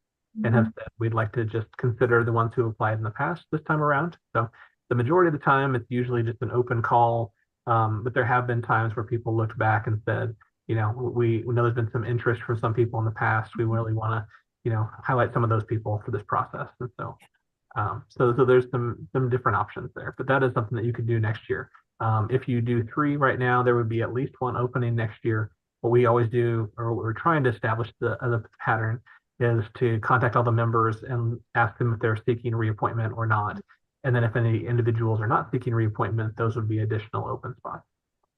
and have said, we'd like to just consider the ones who applied in the past this time around. So the majority of the time, it's usually just an open call. But there have been times where people looked back and said, we know there's been some interest from some people in the past. We really want to, highlight some of those people for this process. And so, so there's some different options there, but that is something that you could do next year. If you do 3 right now, there would be at least 1 opening next year. What we always do, or what we're trying to establish the pattern, is to contact all the members and ask them if they're seeking reappointment or not. And then if any individuals are not seeking reappointment, those would be additional open spots.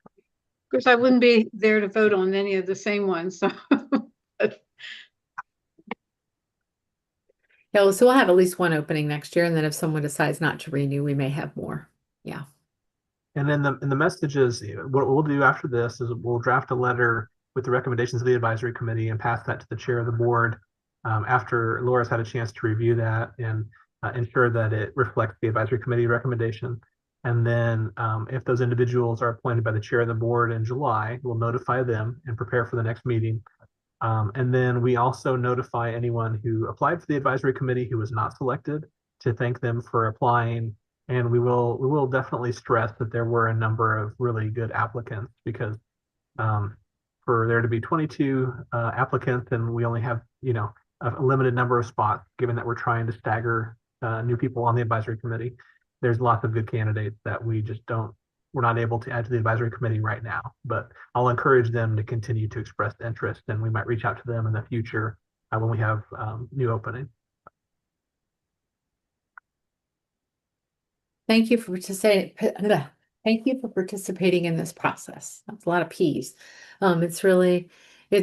Of course, I wouldn't be there to vote on any of the same ones. So. Yeah, so we'll have at least 1 opening next year, and then if someone decides not to renew, we may have more. Yeah. And then the messages, what we'll do after this is we'll draft a letter with the recommendations of the advisory committee and pass that to the chair of the board after Laura's had a chance to review that and ensure that it reflects the advisory committee recommendation. And then if those individuals are appointed by the chair of the board in July, we'll notify them and prepare for the next meeting. And then we also notify anyone who applied for the advisory committee who was not selected to thank them for applying. And we will definitely stress that there were a number of really good applicants, because for there to be 22 applicants and we only have a limited number of spots, given that we're trying to stagger new people on the advisory committee, there's lots of good candidates that we're not able to add to the advisory committee right now. But I'll encourage them to continue to express interest, and we might reach out to them in the future when we have new openings. Thank you for participating. Thank you for participating in this process. That's a lot of P's. It's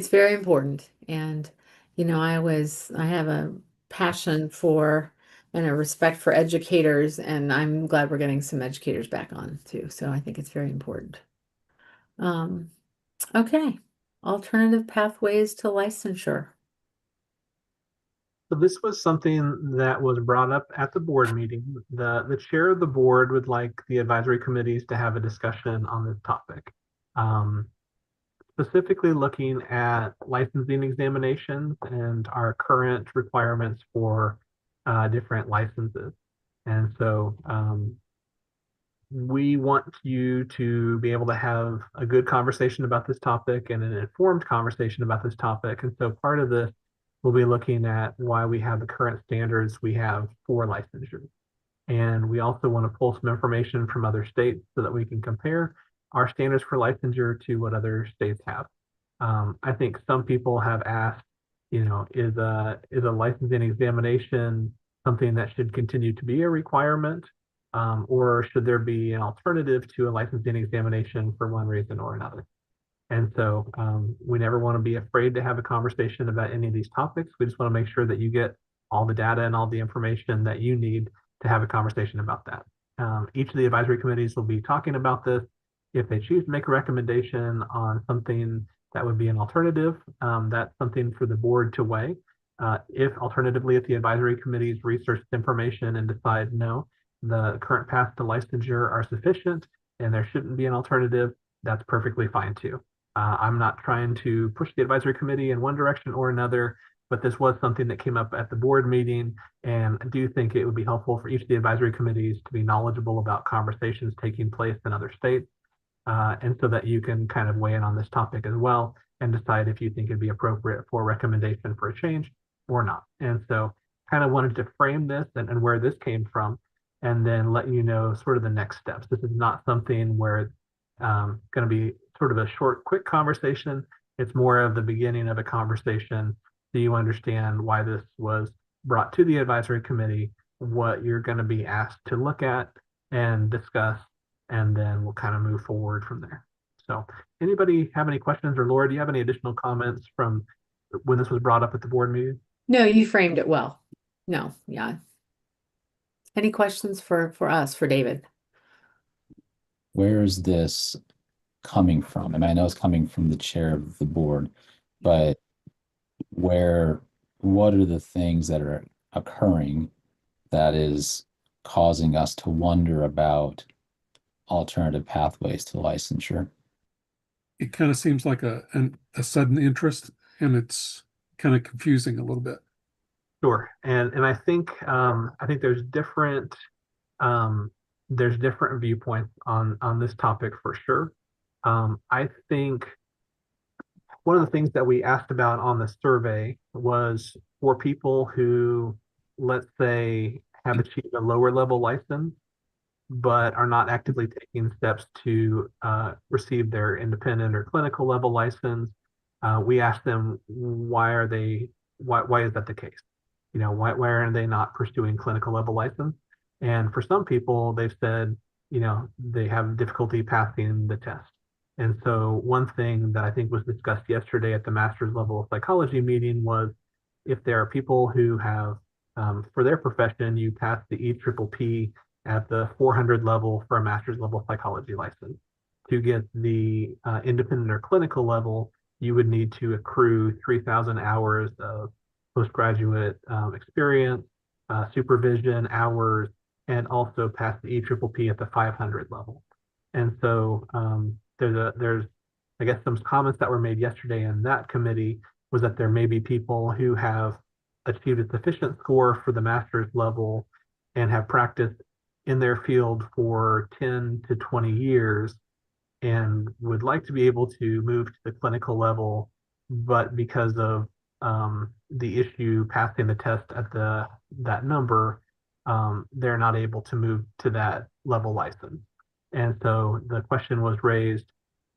very important. And, I have a passion for and a respect for educators, and I'm glad we're getting some educators back on too. So I think it's very important. Okay. Alternative pathways to licensure. So this was something that was brought up at the board meeting. The chair of the board would like the advisory committees to have a discussion on this topic. Specifically looking at licensing examinations and our current requirements for different licenses. And so we want you to be able to have a good conversation about this topic and an informed conversation about this topic. And so part of this, we'll be looking at why we have the current standards we have for licensure. And we also want to pull some information from other states so that we can compare our standards for licensure to what other states have. I think some people have asked, is a licensing examination something that should continue to be a requirement? Or should there be an alternative to a licensing examination for one reason or another? And so we never want to be afraid to have a conversation about any of these topics. We just want to make sure that you get all the data and all the information that you need to have a conversation about that. Each of the advisory committees will be talking about this. If they choose to make a recommendation on something that would be an alternative, that's something for the board to weigh. If alternatively, if the advisory committees research information and decide no, the current paths to licensure are sufficient and there shouldn't be an alternative, that's perfectly fine too. I'm not trying to push the advisory committee in one direction or another, but this was something that came up at the board meeting, and I do think it would be helpful for each of the advisory committees to be knowledgeable about conversations taking place in other states, and so that you can kind of weigh in on this topic as well and decide if you think it'd be appropriate for a recommendation for a change or not. And so kind of wanted to frame this and where this came from, and then let you know sort of the next steps. This is not something where it's going to be sort of a short, quick conversation. It's more of the beginning of a conversation so you understand why this was brought to the advisory committee, what you're going to be asked to look at and discuss, and then we'll kind of move forward from there. So anybody have any questions, or Laura, do you have any additional comments from when this was brought up at the board meeting? No, you framed it well. No, yeah. Any questions for us, for David? Where is this coming from? I mean, I know it's coming from the chair of the board, but what are the things that are occurring that is causing us to wonder about alternative pathways to licensure? It kind of seems like a sudden interest, and it's kind of confusing a little bit. Sure, and I think there's different viewpoints on this topic for sure. I think one of the things that we asked about on the survey was for people who, let's say, have achieved a lower level license, but are not actively taking steps to receive their independent or clinical level license. We asked them why is that the case? Why are they not pursuing clinical level license? And for some people, they've said, they have difficulty passing the test. And so one thing that I think was discussed yesterday at the master's level of psychology meeting was if there are people who have, for their profession, you pass the EPPP at the 400 level for a master's level psychology license. To get the independent or clinical level, you would need to accrue 3,000 hours of postgraduate experience, supervision hours, and also pass the EPPP at the 500 level. And so there's I guess some comments that were made yesterday in that committee was that there may be people who have achieved a sufficient score for the master's level and have practiced in their field for 10 to 20 years and would like to be able to move to the clinical level, but because of the issue passing the test at that number, they're not able to move to that level license. And so the question was raised,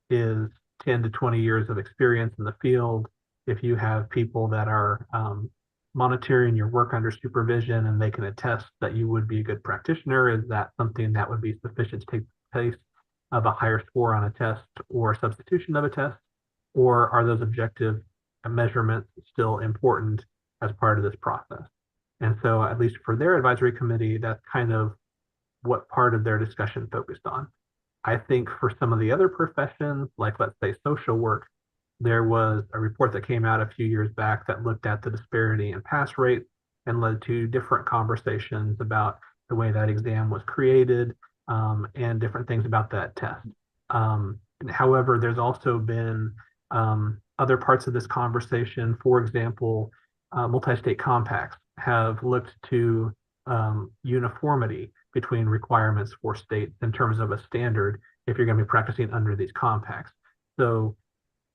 is 10 to 20 years of experience in the field, if you have people that are monitoring your work under supervision and they can attest that you would be a good practitioner, is that something that would be sufficient to take place of a higher score on a test or substitution of a test? Or are those objective measurements still important as part of this process? And so at least for their advisory committee, that's kind of what part of their discussion focused on. I think for some of the other professions, like let's say social work, there was a report that came out a few years back that looked at the disparity in pass rate and led to different conversations about the way that exam was created and different things about that test. However, there's also been other parts of this conversation. For example, multi-state compacts have looked to uniformity between requirements for states in terms of a standard if you're going to be practicing under these compacts. So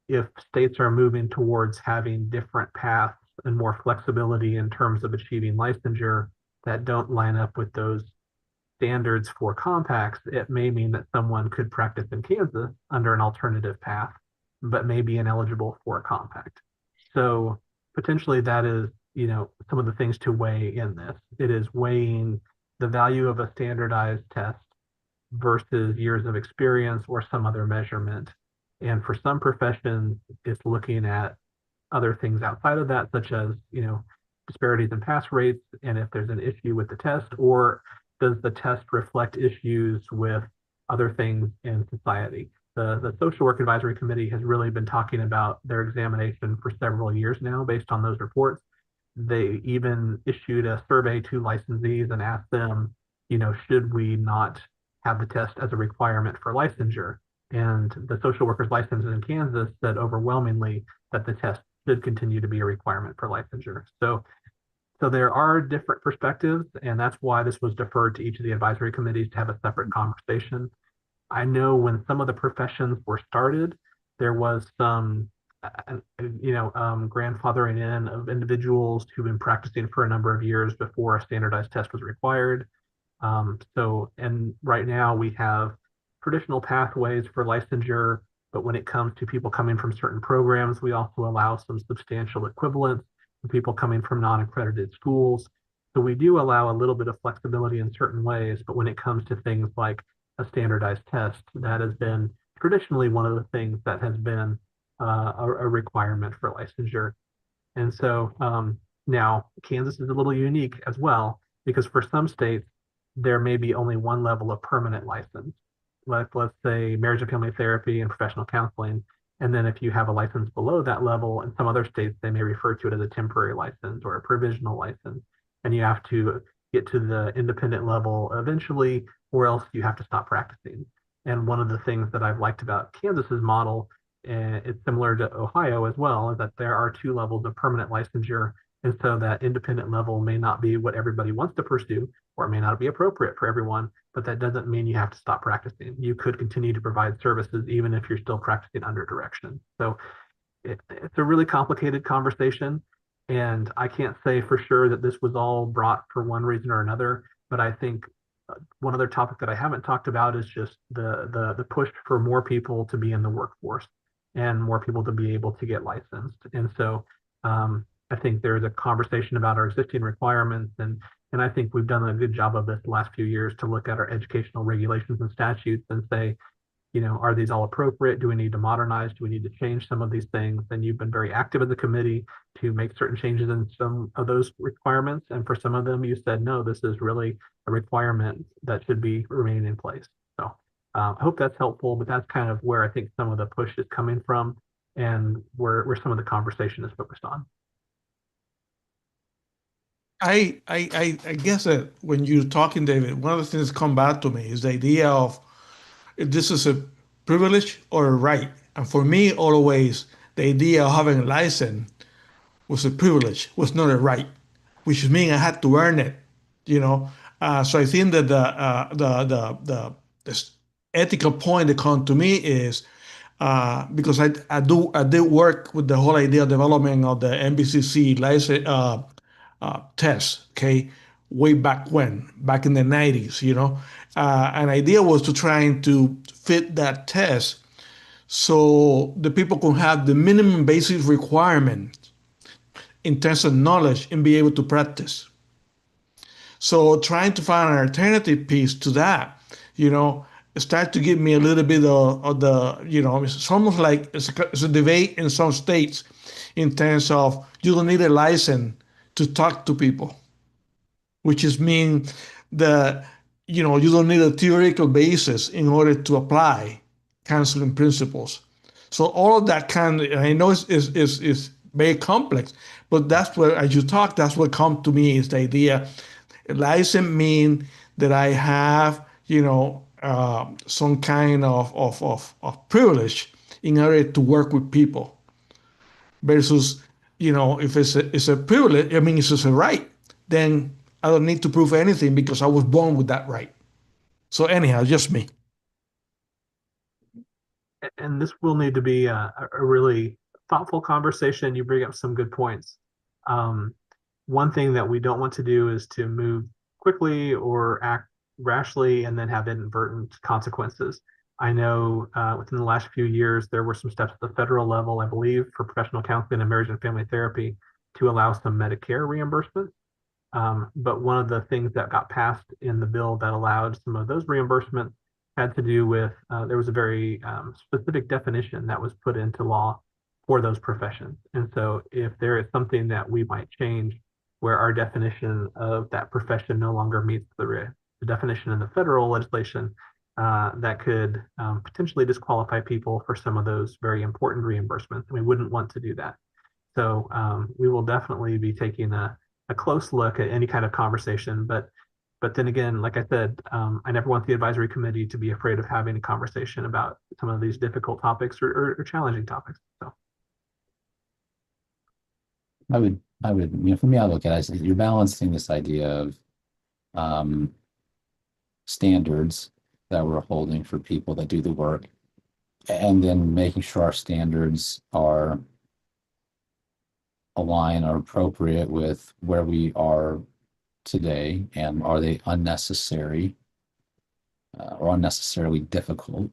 if states are moving towards having different paths and more flexibility in terms of achieving licensure that don't line up with those standards for compacts, it may mean that someone could practice in Kansas under an alternative path, but may be ineligible for a compact. So potentially that is, some of the things to weigh in this. It is weighing the value of a standardized test versus years of experience or some other measurement. And for some professions, it's looking at other things outside of that, such as, disparities in pass rates, and if there's an issue with the test, or does the test reflect issues with other things in society? The Social Work Advisory Committee has really been talking about their examination for several years now based on those reports. They even issued a survey to licensees and asked them, should we not have the test as a requirement for licensure? And the social workers licensed in Kansas said overwhelmingly that the test should continue to be a requirement for licensure. So there are different perspectives, and that's why this was deferred to each of the advisory committees to have a separate conversation. I know when some of the professions were started, there was some, grandfathering in of individuals who've been practicing for a number of years before a standardized test was required. And right now we have traditional pathways for licensure, but when it comes to people coming from certain programs, we also allow some substantial equivalence for people coming from non-accredited schools. So we do allow a little bit of flexibility in certain ways, but when it comes to things like a standardized test, that has been traditionally one of the things that has been a requirement for licensure. And so now Kansas is a little unique as well, because for some states, there may be only one level of permanent license. Let's say marriage and family therapy and professional counseling. And then if you have a license below that level, in some other states, they may refer to it as a temporary license or a provisional license. And you have to get to the independent level eventually, or else you have to stop practicing. And one of the things that I've liked about Kansas's model, and it's similar to Ohio as well, is that there are two levels of permanent licensure. And so that independent level may not be what everybody wants to pursue, or it may not be appropriate for everyone, but that doesn't mean you have to stop practicing. You could continue to provide services even if you're still practicing under direction. So it's a really complicated conversation. And I can't say for sure that this was all brought for one reason or another, but I think one other topic that I haven't talked about is just the push for more people to be in the workforce and more people to be able to get licensed. And so I think there's a conversation about our existing requirements, and I think we've done a good job of this the last few years to look at our educational regulations and statutes and say, are these all appropriate? Do we need to modernize? Do we need to change some of these things? And you've been very active in the committee to make certain changes in some of those requirements. And for some of them, you said, no, this is really a requirement that should be remaining in place. So I hope that's helpful, but that's kind of where I think some of the push is coming from and where some of the conversation is focused on. I guess that when you're talking, David, one of the things that come back to me is the idea of if this is a privilege or a right. And for me, always, the idea of having a license was a privilege, was not a right, which means I had to earn it. So I think that the ethical point that comes to me is because I did work with the whole idea of development of the NBCC license test, okay, way back in the 90s, an idea was to trying to fit that test so the people could have the minimum basic requirement in terms of knowledge and be able to practice. So trying to find an alternative piece to that, start to give me a little bit of the, it's almost like it's a debate in some states in terms of you don't need a license to talk to people, which is mean that, you don't need a theoretical basis in order to apply counseling principles. So all of that I know is very complex, but that's where, as you talk, that's what comes to me is the idea. License mean that I have, some kind of privilege in order to work with people versus, if it's a privilege, I mean, it's just a right, then I don't need to prove anything because I was born with that right. So anyhow, just me. And this will need to be a really thoughtful conversation. You bring up some good points. One thing that we don't want to do is to move quickly or act rashly and then have inadvertent consequences. I know within the last few years, there were some steps at the federal level, I believe, for professional counseling and marriage and family therapy to allow some Medicare reimbursement. But one of the things that got passed in the bill that allowed some of those reimbursements had to do with there was a very specific definition that was put into law for those professions. And so if there is something that we might change where our definition of that profession no longer meets the definition in the federal legislation, that could potentially disqualify people for some of those very important reimbursements. We wouldn't want to do that. So we will definitely be taking a close look at any kind of conversation. But then again, like I said, I never want the advisory committee to be afraid of having a conversation about some of these difficult topics or challenging topics. So I would, for me, I look at it as you're balancing this idea of standards that we're holding for people that do the work, and then making sure our standards are aligned or appropriate with where we are today, and are they unnecessary or unnecessarily difficult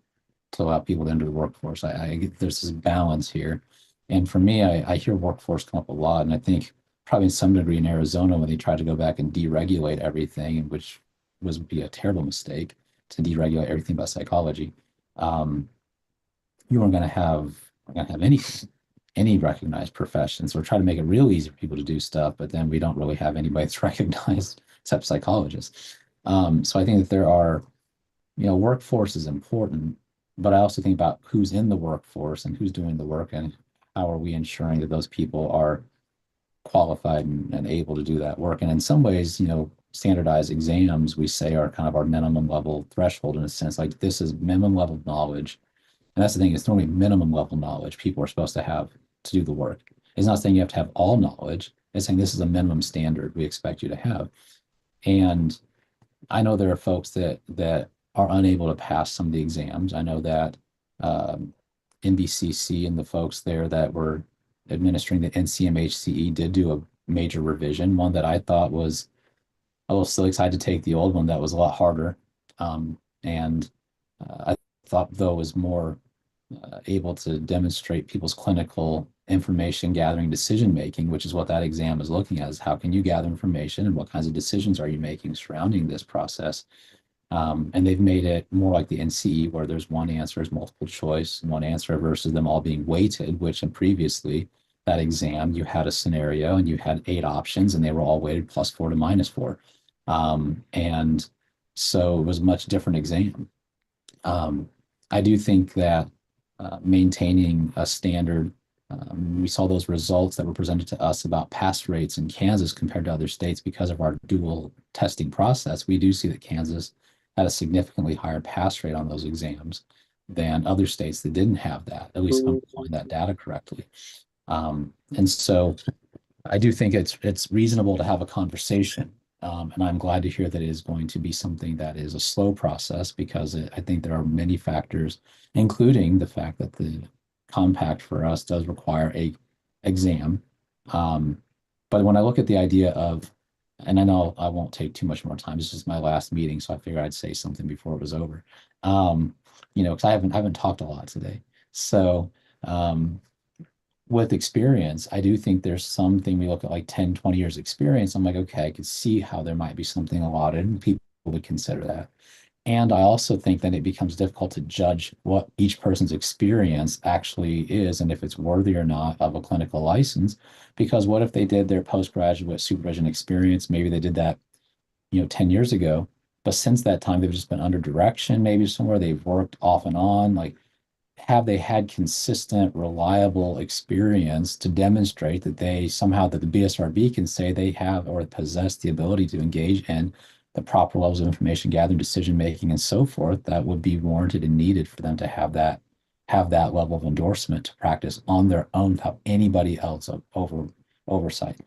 to allow people to enter the workforce. There's this balance here. And for me, I hear workforce come up a lot, and I think probably in some degree in Arizona when they tried to go back and deregulate everything, which would be a terrible mistake to deregulate everything by psychology. You weren't going to have any recognized professions. So we're trying to make it real easy for people to do stuff, but then we don't really have anybody that's recognized except psychologists. So I think that there are, workforce is important, but I also think about who's in the workforce and who's doing the work, and how are we ensuring that those people are qualified and able to do that work. And in some ways, standardized exams, we say, are kind of our minimum level threshold, in a sense, like this is minimum level knowledge. And that's the thing, it's normally minimum level knowledge people are supposed to have to do the work. It's not saying you have to have all knowledge. It's saying this is a minimum standard we expect you to have. And I know there are folks that are unable to pass some of the exams. I know that NBCC and the folks there that were administering the NCMHCE did do a major revision, one that I thought was, I was still excited to take the old one that was a lot harder. I thought, though, was more able to demonstrate people's clinical information gathering, decision making, which is what that exam is looking at, is how can you gather information and what kinds of decisions are you making surrounding this process. And they've made it more like the NCE, where there's one answer is multiple choice, one answer, versus them all being weighted, which in previously that exam, you had a scenario and you had 8 options and they were all weighted +4 to -4. And so it was a much different exam. I do think that maintaining a standard, we saw those results that were presented to us about pass rates in Kansas compared to other states because of our dual testing process. We do see that Kansas had a significantly higher pass rate on those exams than other states that didn't have that, at least if I'm following that data correctly. And so I do think it's reasonable to have a conversation. And I'm glad to hear that it is going to be something that is a slow process, because I think there are many factors, including the fact that the compact for us does require a exam. But when I look at the idea of, and I know I won't take too much more time, this is my last meeting, so I figured I'd say something before it was over. Because I haven't talked a lot today. So with experience, I do think there's something, we look at like 10, 20 years experience. I'm like, okay, I could see how there might be something allotted and people would consider that. And I also think that it becomes difficult to judge what each person's experience actually is and if it's worthy or not of a clinical license. Because what if they did their postgraduate supervision experience? Maybe they did that, 10 years ago, but since that time, they've just been under direction, maybe somewhere they've worked off and on. Like, have they had consistent, reliable experience to demonstrate that they somehow, that the BSRB can say they have or possess the ability to engage in the proper levels of information gathering, decision making, and so forth, that would be warranted and needed for them to have that level of endorsement to practice on their own without anybody else oversight.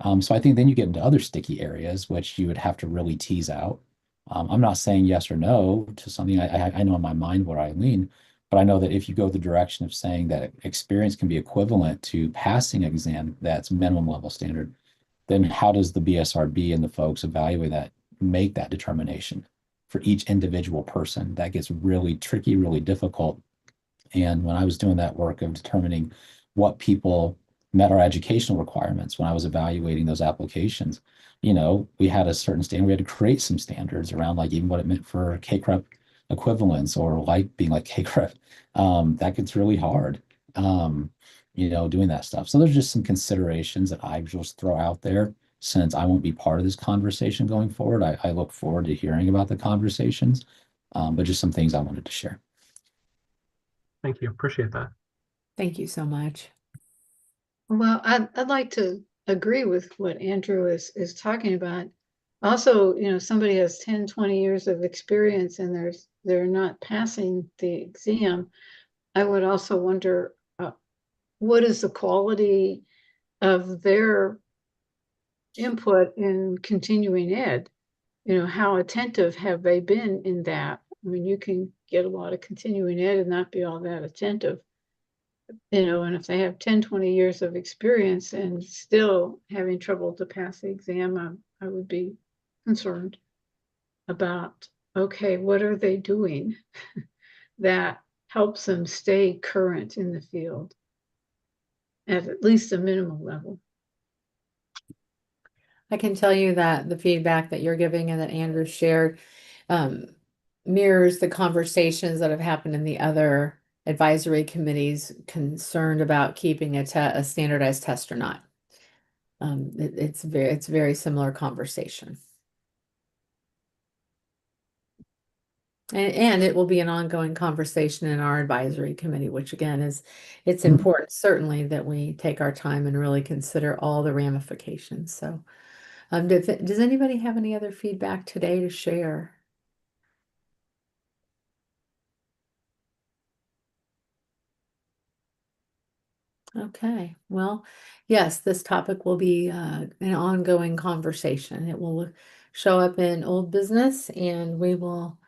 So I think then you get into other sticky areas, which you would have to really tease out. I'm not saying yes or no to something. I know in my mind where I lean, but I know that if you go the direction of saying that experience can be equivalent to passing an exam that's minimum level standard, then how does the BSRB and the folks evaluate that, make that determination for each individual person? That gets really tricky, really difficult. And when I was doing that work of determining what people met our educational requirements, when I was evaluating those applications, we had a certain standard. We had to create some standards around like even what it meant for KCREP equivalence or like being like KCREP. That gets really hard, doing that stuff. So there's just some considerations that I just throw out there since I won't be part of this conversation going forward. I look forward to hearing about the conversations, but just some things I wanted to share. Thank you. Appreciate that. Thank you so much. Well, I'd like to agree with what Andrew is talking about. Also, somebody has 10, 20 years of experience and they're not passing the exam. I would also wonder, what is the quality of their input in continuing ed? How attentive have they been in that? I mean, you can get a lot of continuing ed and not be all that attentive. And if they have 10, 20 years of experience and still having trouble to pass the exam, I would be concerned about, okay, what are they doing that helps them stay current in the field at least a minimum level? I can tell you that the feedback that you're giving and that Andrew shared mirrors the conversations that have happened in the other advisory committees concerned about keeping a standardized test or not. It's very similar conversation. And it will be an ongoing conversation in our advisory committee, which again it's important certainly that we take our time and really consider all the ramifications. So does anybody have any other feedback today to share? Okay, well, yes, this topic will be an ongoing conversation. It will show up in old business and we will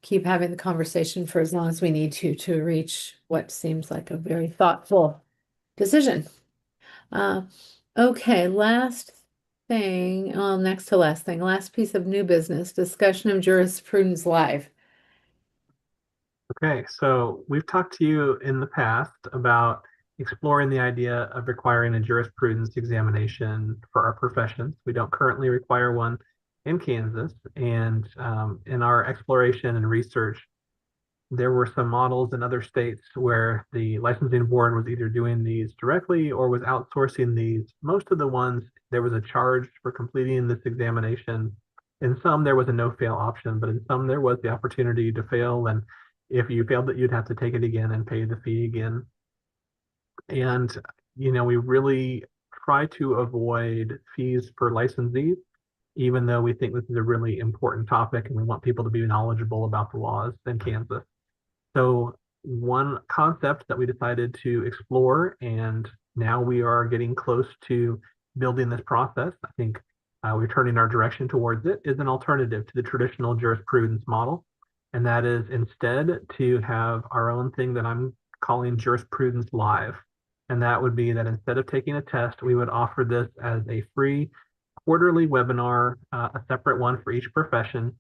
keep having the conversation for as long as we need to reach what seems like a very thoughtful decision. Okay, last thing, well, next to last thing, last piece of new business, discussion of jurisprudence live. Okay, so we've talked to you in the past about exploring the idea of requiring a jurisprudence examination for our professions. We don't currently require one in Kansas, and in our exploration and research, there were some models in other states where the licensing board was either doing these directly or was outsourcing these. Most of the ones, there was a charge for completing this examination. In some, there was a no-fail option, but in some, there was the opportunity to fail. And if you failed it, you'd have to take it again and pay the fee again. And, we really try to avoid fees for licensees, even though we think this is a really important topic and we want people to be knowledgeable about the laws in Kansas. So one concept that we decided to explore, and now we are getting close to building this process, I think we're turning our direction towards it, is an alternative to the traditional jurisprudence model. And that is instead to have our own thing that I'm calling jurisprudence live. And that would be that instead of taking a test, we would offer this as a free quarterly webinar, a separate one for each profession.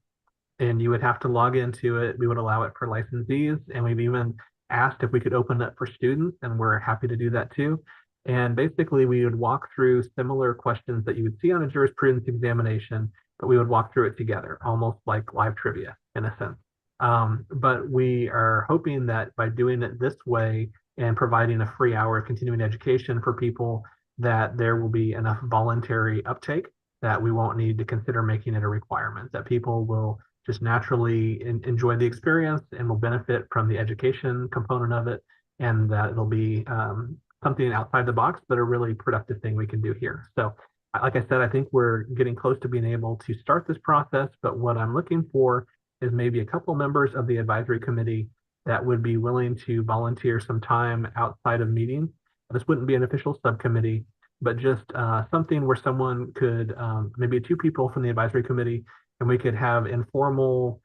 And you would have to log into it. We would allow it for licensees, and we've even asked if we could open it for students, and we're happy to do that too. And basically, we would walk through similar questions that you would see on a jurisprudence examination, but we would walk through it together, almost like live trivia in a sense. But we are hoping that by doing it this way and providing a free hour of continuing education for people, that there will be enough voluntary uptake that we won't need to consider making it a requirement, that people will just naturally enjoy the experience and will benefit from the education component of it, and that it'll be something outside the box, but a really productive thing we can do here. So like I said, I think we're getting close to being able to start this process, but what I'm looking for is maybe a couple members of the advisory committee that would be willing to volunteer some time outside of meetings. This wouldn't be an official subcommittee, but just something where someone could, maybe two people from the advisory committee, and we could have informal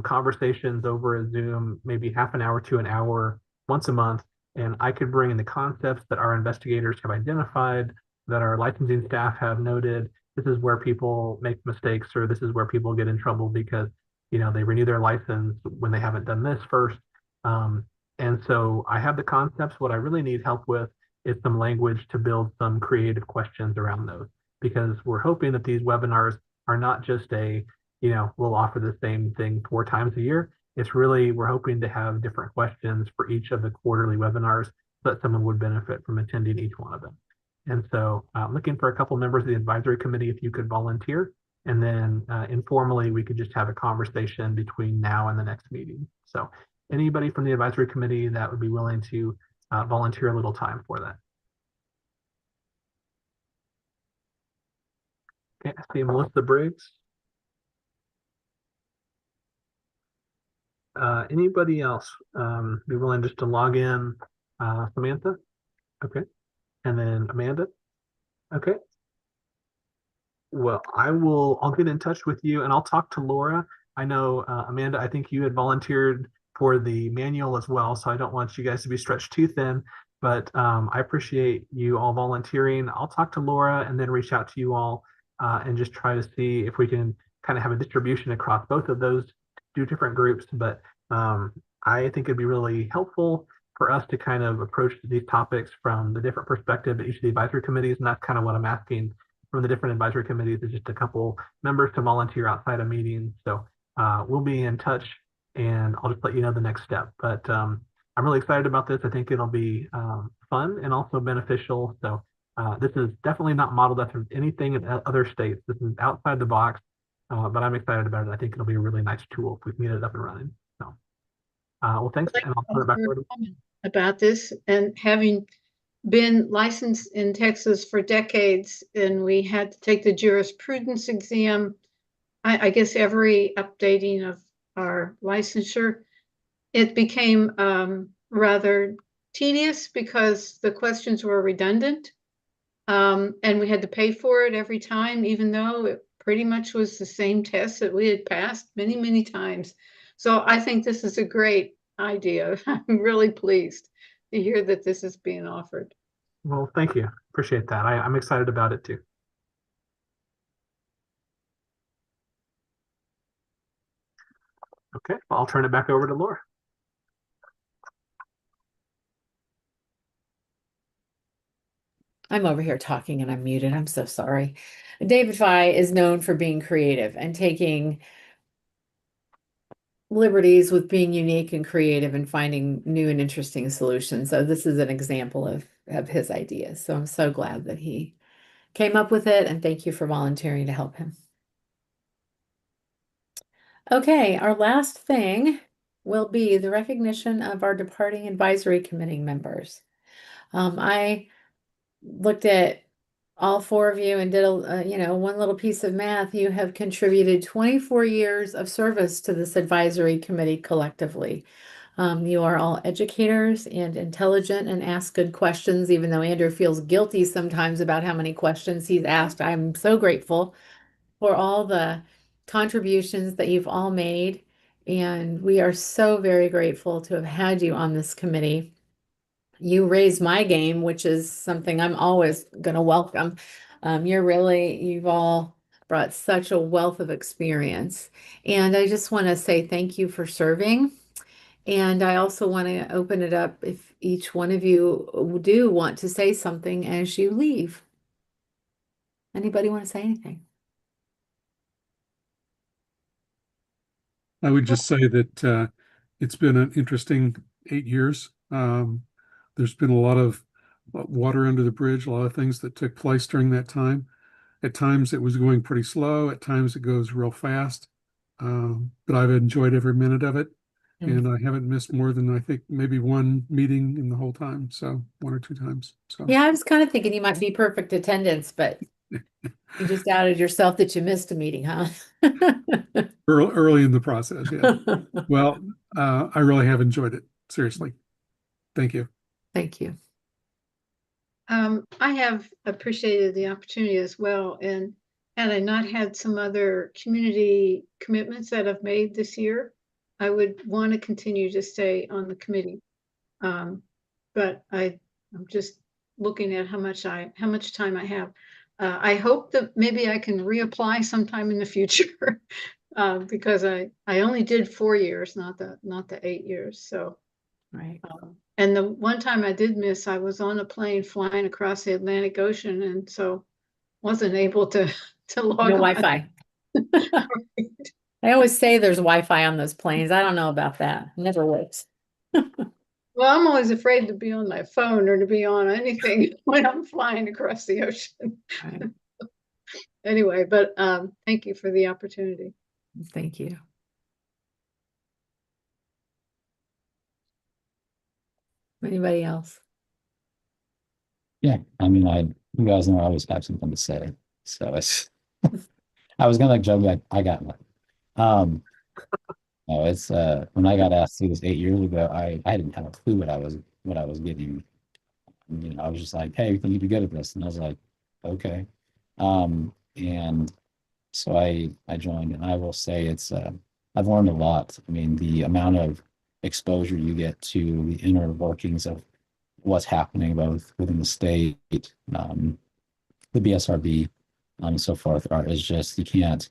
conversations over a Zoom, maybe half an hour to an hour once a month. And I could bring in the concepts that our investigators have identified, that our licensing staff have noted. This is where people make mistakes, or this is where people get in trouble because, they renew their license when they haven't done this first. And so I have the concepts. What I really need help with is some language to build some creative questions around those, because we're hoping that these webinars are not just we'll offer the same thing 4 times a year. It's really, we're hoping to have different questions for each of the quarterly webinars so that someone would benefit from attending each one of them. And so I'm looking for a couple members of the advisory committee if you could volunteer. And then informally, we could just have a conversation between now and the next meeting. So anybody from the advisory committee that would be willing to volunteer a little time for that. Okay, I see Melissa Briggs. Anybody else be willing just to log in? Samantha? Okay. And then Amanda? Okay. Well, I'll get in touch with you and I'll talk to Laura. I know, Amanda, I think you had volunteered for the manual as well, so I don't want you guys to be stretched too thin, but I appreciate you all volunteering. I'll talk to Laura and then reach out to you all and just try to see if we can kind of have a distribution across both of those two different groups. But I think it'd be really helpful for us to kind of approach these topics from the different perspective at each of the advisory committees, and that's kind of what I'm asking from the different advisory committees, is just a couple members to volunteer outside of meetings. So we'll be in touch and I'll just let you know the next step. But I'm really excited about this. I think it'll be fun and also beneficial. So this is definitely not modeled after anything in other states. This is outside the box, but I'm excited about it. I think it'll be a really nice tool if we can get it up and running. So, well, thanks. And I'll put it back over to about this, and having been licensed in Texas for decades, and we had to take the jurisprudence exam. I guess every updating of our licensure, it became rather tedious because the questions were redundant, and we had to pay for it every time, even though it pretty much was the same test that we had passed many, many times. So I think this is a great idea. I'm really pleased to hear that this is being offered. Well, thank you. Appreciate that. I'm excited about it too. Okay, well, I'll turn it back over to Laura. I'm over here talking and I'm muted. I'm so sorry. David Fye is known for being creative and taking liberties with being unique and creative and finding new and interesting solutions. So this is an example of his ideas. So I'm so glad that he came up with it, and thank you for volunteering to help him. Okay, our last thing will be the recognition of our departing advisory committee members. I looked at all 4 of you and did one little piece of math. You have contributed 24 years of service to this advisory committee collectively. You are all educators and intelligent and ask good questions, even though Andrew feels guilty sometimes about how many questions he's asked. I'm so grateful for all the contributions that you've all made, and we are so very grateful to have had you on this committee. You raised my game, which is something I'm always going to welcome. You've all brought such a wealth of experience. And I just want to say thank you for serving. And I also want to open it up if each one of you do want to say something as you leave. Anybody want to say anything? I would just say that it's been an interesting 8 years. There's been a lot of water under the bridge, a lot of things that took place during that time. At times it was going pretty slow. At times it goes real fast. But I've enjoyed every minute of it. And I haven't missed more than, I think, maybe one meeting in the whole time. So 1 or 2 times. So Yeah, I was kind of thinking you might be perfect attendance, but you just doubted yourself that you missed a meeting, huh? early in the process, yeah. Well, I really have enjoyed it. Seriously. Thank you. Thank you. I have appreciated the opportunity as well, and had I not had some other community commitments that I've made this year, I would want to continue to stay on the committee. But I'm just looking at how much time I have. I hope that maybe I can reapply sometime in the future, because I only did 4 years, not the 8 years, so. Right. And the one time I did miss, I was on a plane flying across the Atlantic Ocean, and so wasn't able to log No on. Wi-Fi. I always say there's Wi-Fi on those planes. I don't know about that. Never works. Well, I'm always afraid to be on my phone or to be on anything when I'm flying across the ocean. Right. Anyway, but thank you for the opportunity. Thank you. Anybody else? Yeah, I mean, you guys know I always have something to say. So it's, I was gonna like joke like I got one. Um, no, it's when I got asked to do this 8 years ago, I didn't have a clue what I was getting. You know, I was just like, hey, you think you'd be good at this? And I was like, okay. And so I joined, and I will say it's I've learned a lot. I mean, the amount of exposure you get to the inner workings of what's happening both within the state, the BSRB, and so forth is just, you can't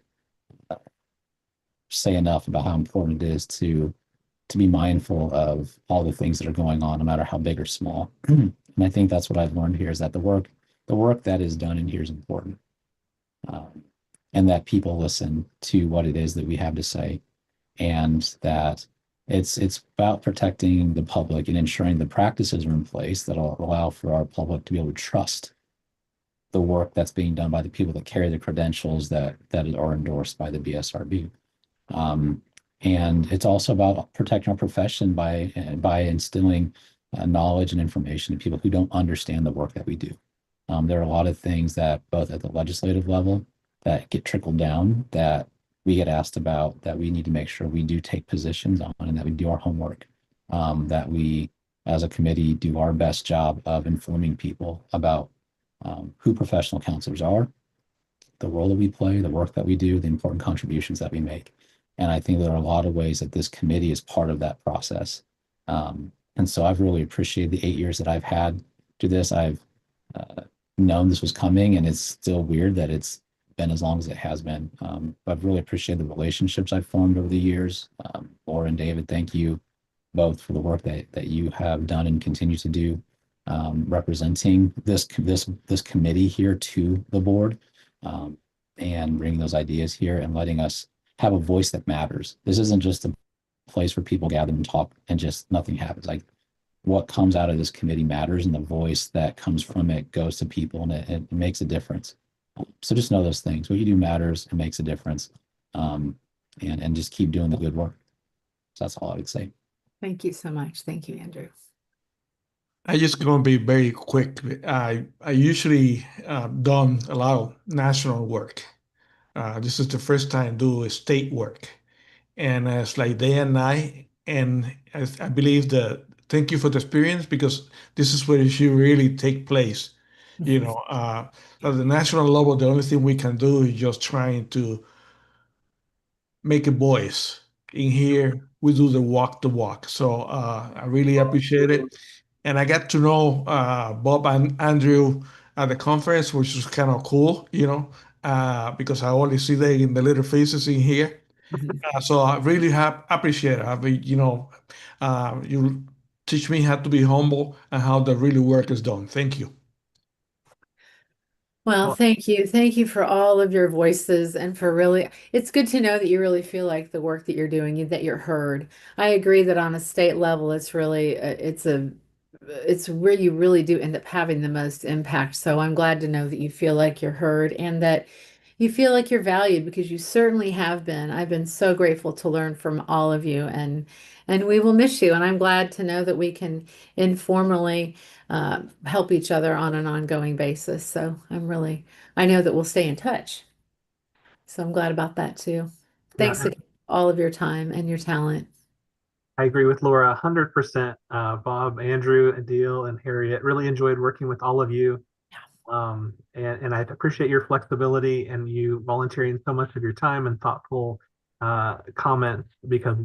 say enough about how important it is to be mindful of all the things that are going on, no matter how big or small. And I think that's what I've learned here is that the work that is done in here is important. And that people listen to what it is that we have to say, and that it's about protecting the public and ensuring the practices are in place that'll allow for our public to be able to trust the work that's being done by the people that carry the credentials that are endorsed by the BSRB. And it's also about protecting our profession by instilling knowledge and information to people who don't understand the work that we do. There are a lot of things that both at the legislative level that get trickled down that we get asked about, that we need to make sure we do take positions on, and that we do our homework, that we as a committee do our best job of informing people about who professional counselors are, the role that we play, the work that we do, the important contributions that we make. And I think there are a lot of ways that this committee is part of that process. And so I've really appreciated the 8 years that I've had to this. I've known this was coming, and it's still weird that it's been as long as it has been. But I've really appreciated the relationships I've formed over the years. Laura and David, thank you both for the work that you have done and continue to do, representing this committee here to the board, and bringing those ideas here and letting us have a voice that matters. This isn't just a place where people gather and talk and just nothing happens. Like, what comes out of this committee matters, and the voice that comes from it goes to people, and it makes a difference. So just know those things. What you do matters and makes a difference. And just keep doing the good work. So that's all I would say. Thank you so much. Thank you, Andrew. I just gonna be very quick. I usually done a lot of national work. This is the first time I do state work, and it's like day and night. And I believe that thank you for the experience, because this is where it should really take place. You know, at the national level, the only thing we can do is just trying to make a voice. In here, we do the walk. So I really appreciate it. And I got to know Bob and Andrew at the conference, which was kind of cool, because I only see them in the little faces in here. So I really have appreciate it. I mean, you teach me how to be humble and how the really work is done. Thank you. Well, Well- thank you. Thank you for all of your voices, and for really, it's good to know that you really feel like the work that you're doing, that you're heard. I agree that on a state level, it's really, it's where you really do end up having the most impact. So I'm glad to know that you feel like you're heard and that you feel like you're valued, because you certainly have been. I've been so grateful to learn from all of you, and we will miss you. And I'm glad to know that we can informally help each other on an ongoing basis. So I know that we'll stay in touch. So I'm glad about that too. Thanks Yeah. again for all of your time and your talent. I agree with Laura 100%. Bob, Andrew, Adil, and Harriet, really enjoyed working with all of you. And I appreciate your flexibility and you volunteering so much of your time and thoughtful comments, because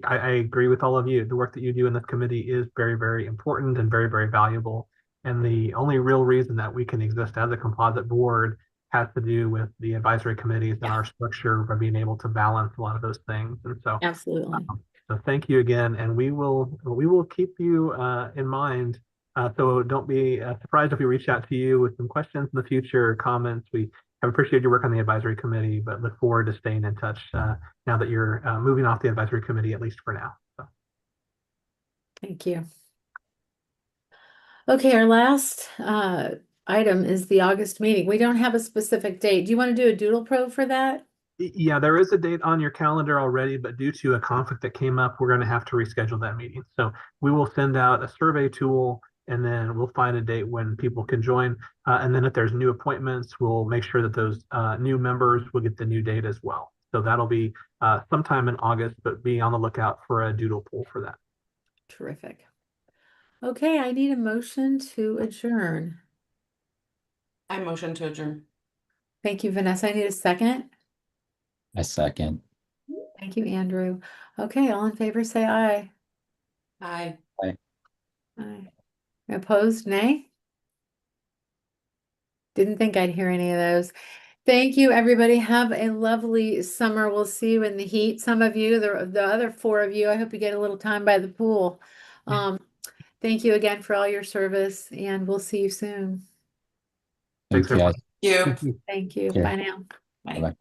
I agree with all of you. The work that you do in this committee is very, very important and very, very valuable. And the only real reason that we can exist as a composite board has to do with the advisory committees and our structure by being able to balance a lot of those things. And so Absolutely. so thank you again, and we will keep you in mind. So don't be surprised if we reach out to you with some questions in the future or comments. We have appreciated your work on the advisory committee, but look forward to staying in touch now that you're moving off the advisory committee, at least for now. So. Thank you. Okay, our last item is the August meeting. We don't have a specific date. Do you want to do a doodle pro for that? Yeah, there is a date on your calendar already, but due to a conflict that came up, we're going to have to reschedule that meeting. So we will send out a survey tool, and then we'll find a date when people can join. And then if there's new appointments, we'll make sure that those new members will get the new date as well. So that'll be sometime in August, but be on the lookout for a doodle poll for that. Terrific. Okay, I need a motion to adjourn. I motion to adjourn. Thank you, Vanessa. I need a second. I second. Thank you, Andrew. Okay, all in favor, say aye. Aye. Aye. Opposed, nay? Didn't think I'd hear any of those. Thank you, everybody. Have a lovely summer. We'll see you in the heat. Some of you, the other 4 of you, I hope you get a little time by the pool. Thank you again for all your service, and we'll see you soon. Thanks, Thank you, everyone. guys. You. Thank you. Sure. Bye now. Bye. Bye-bye.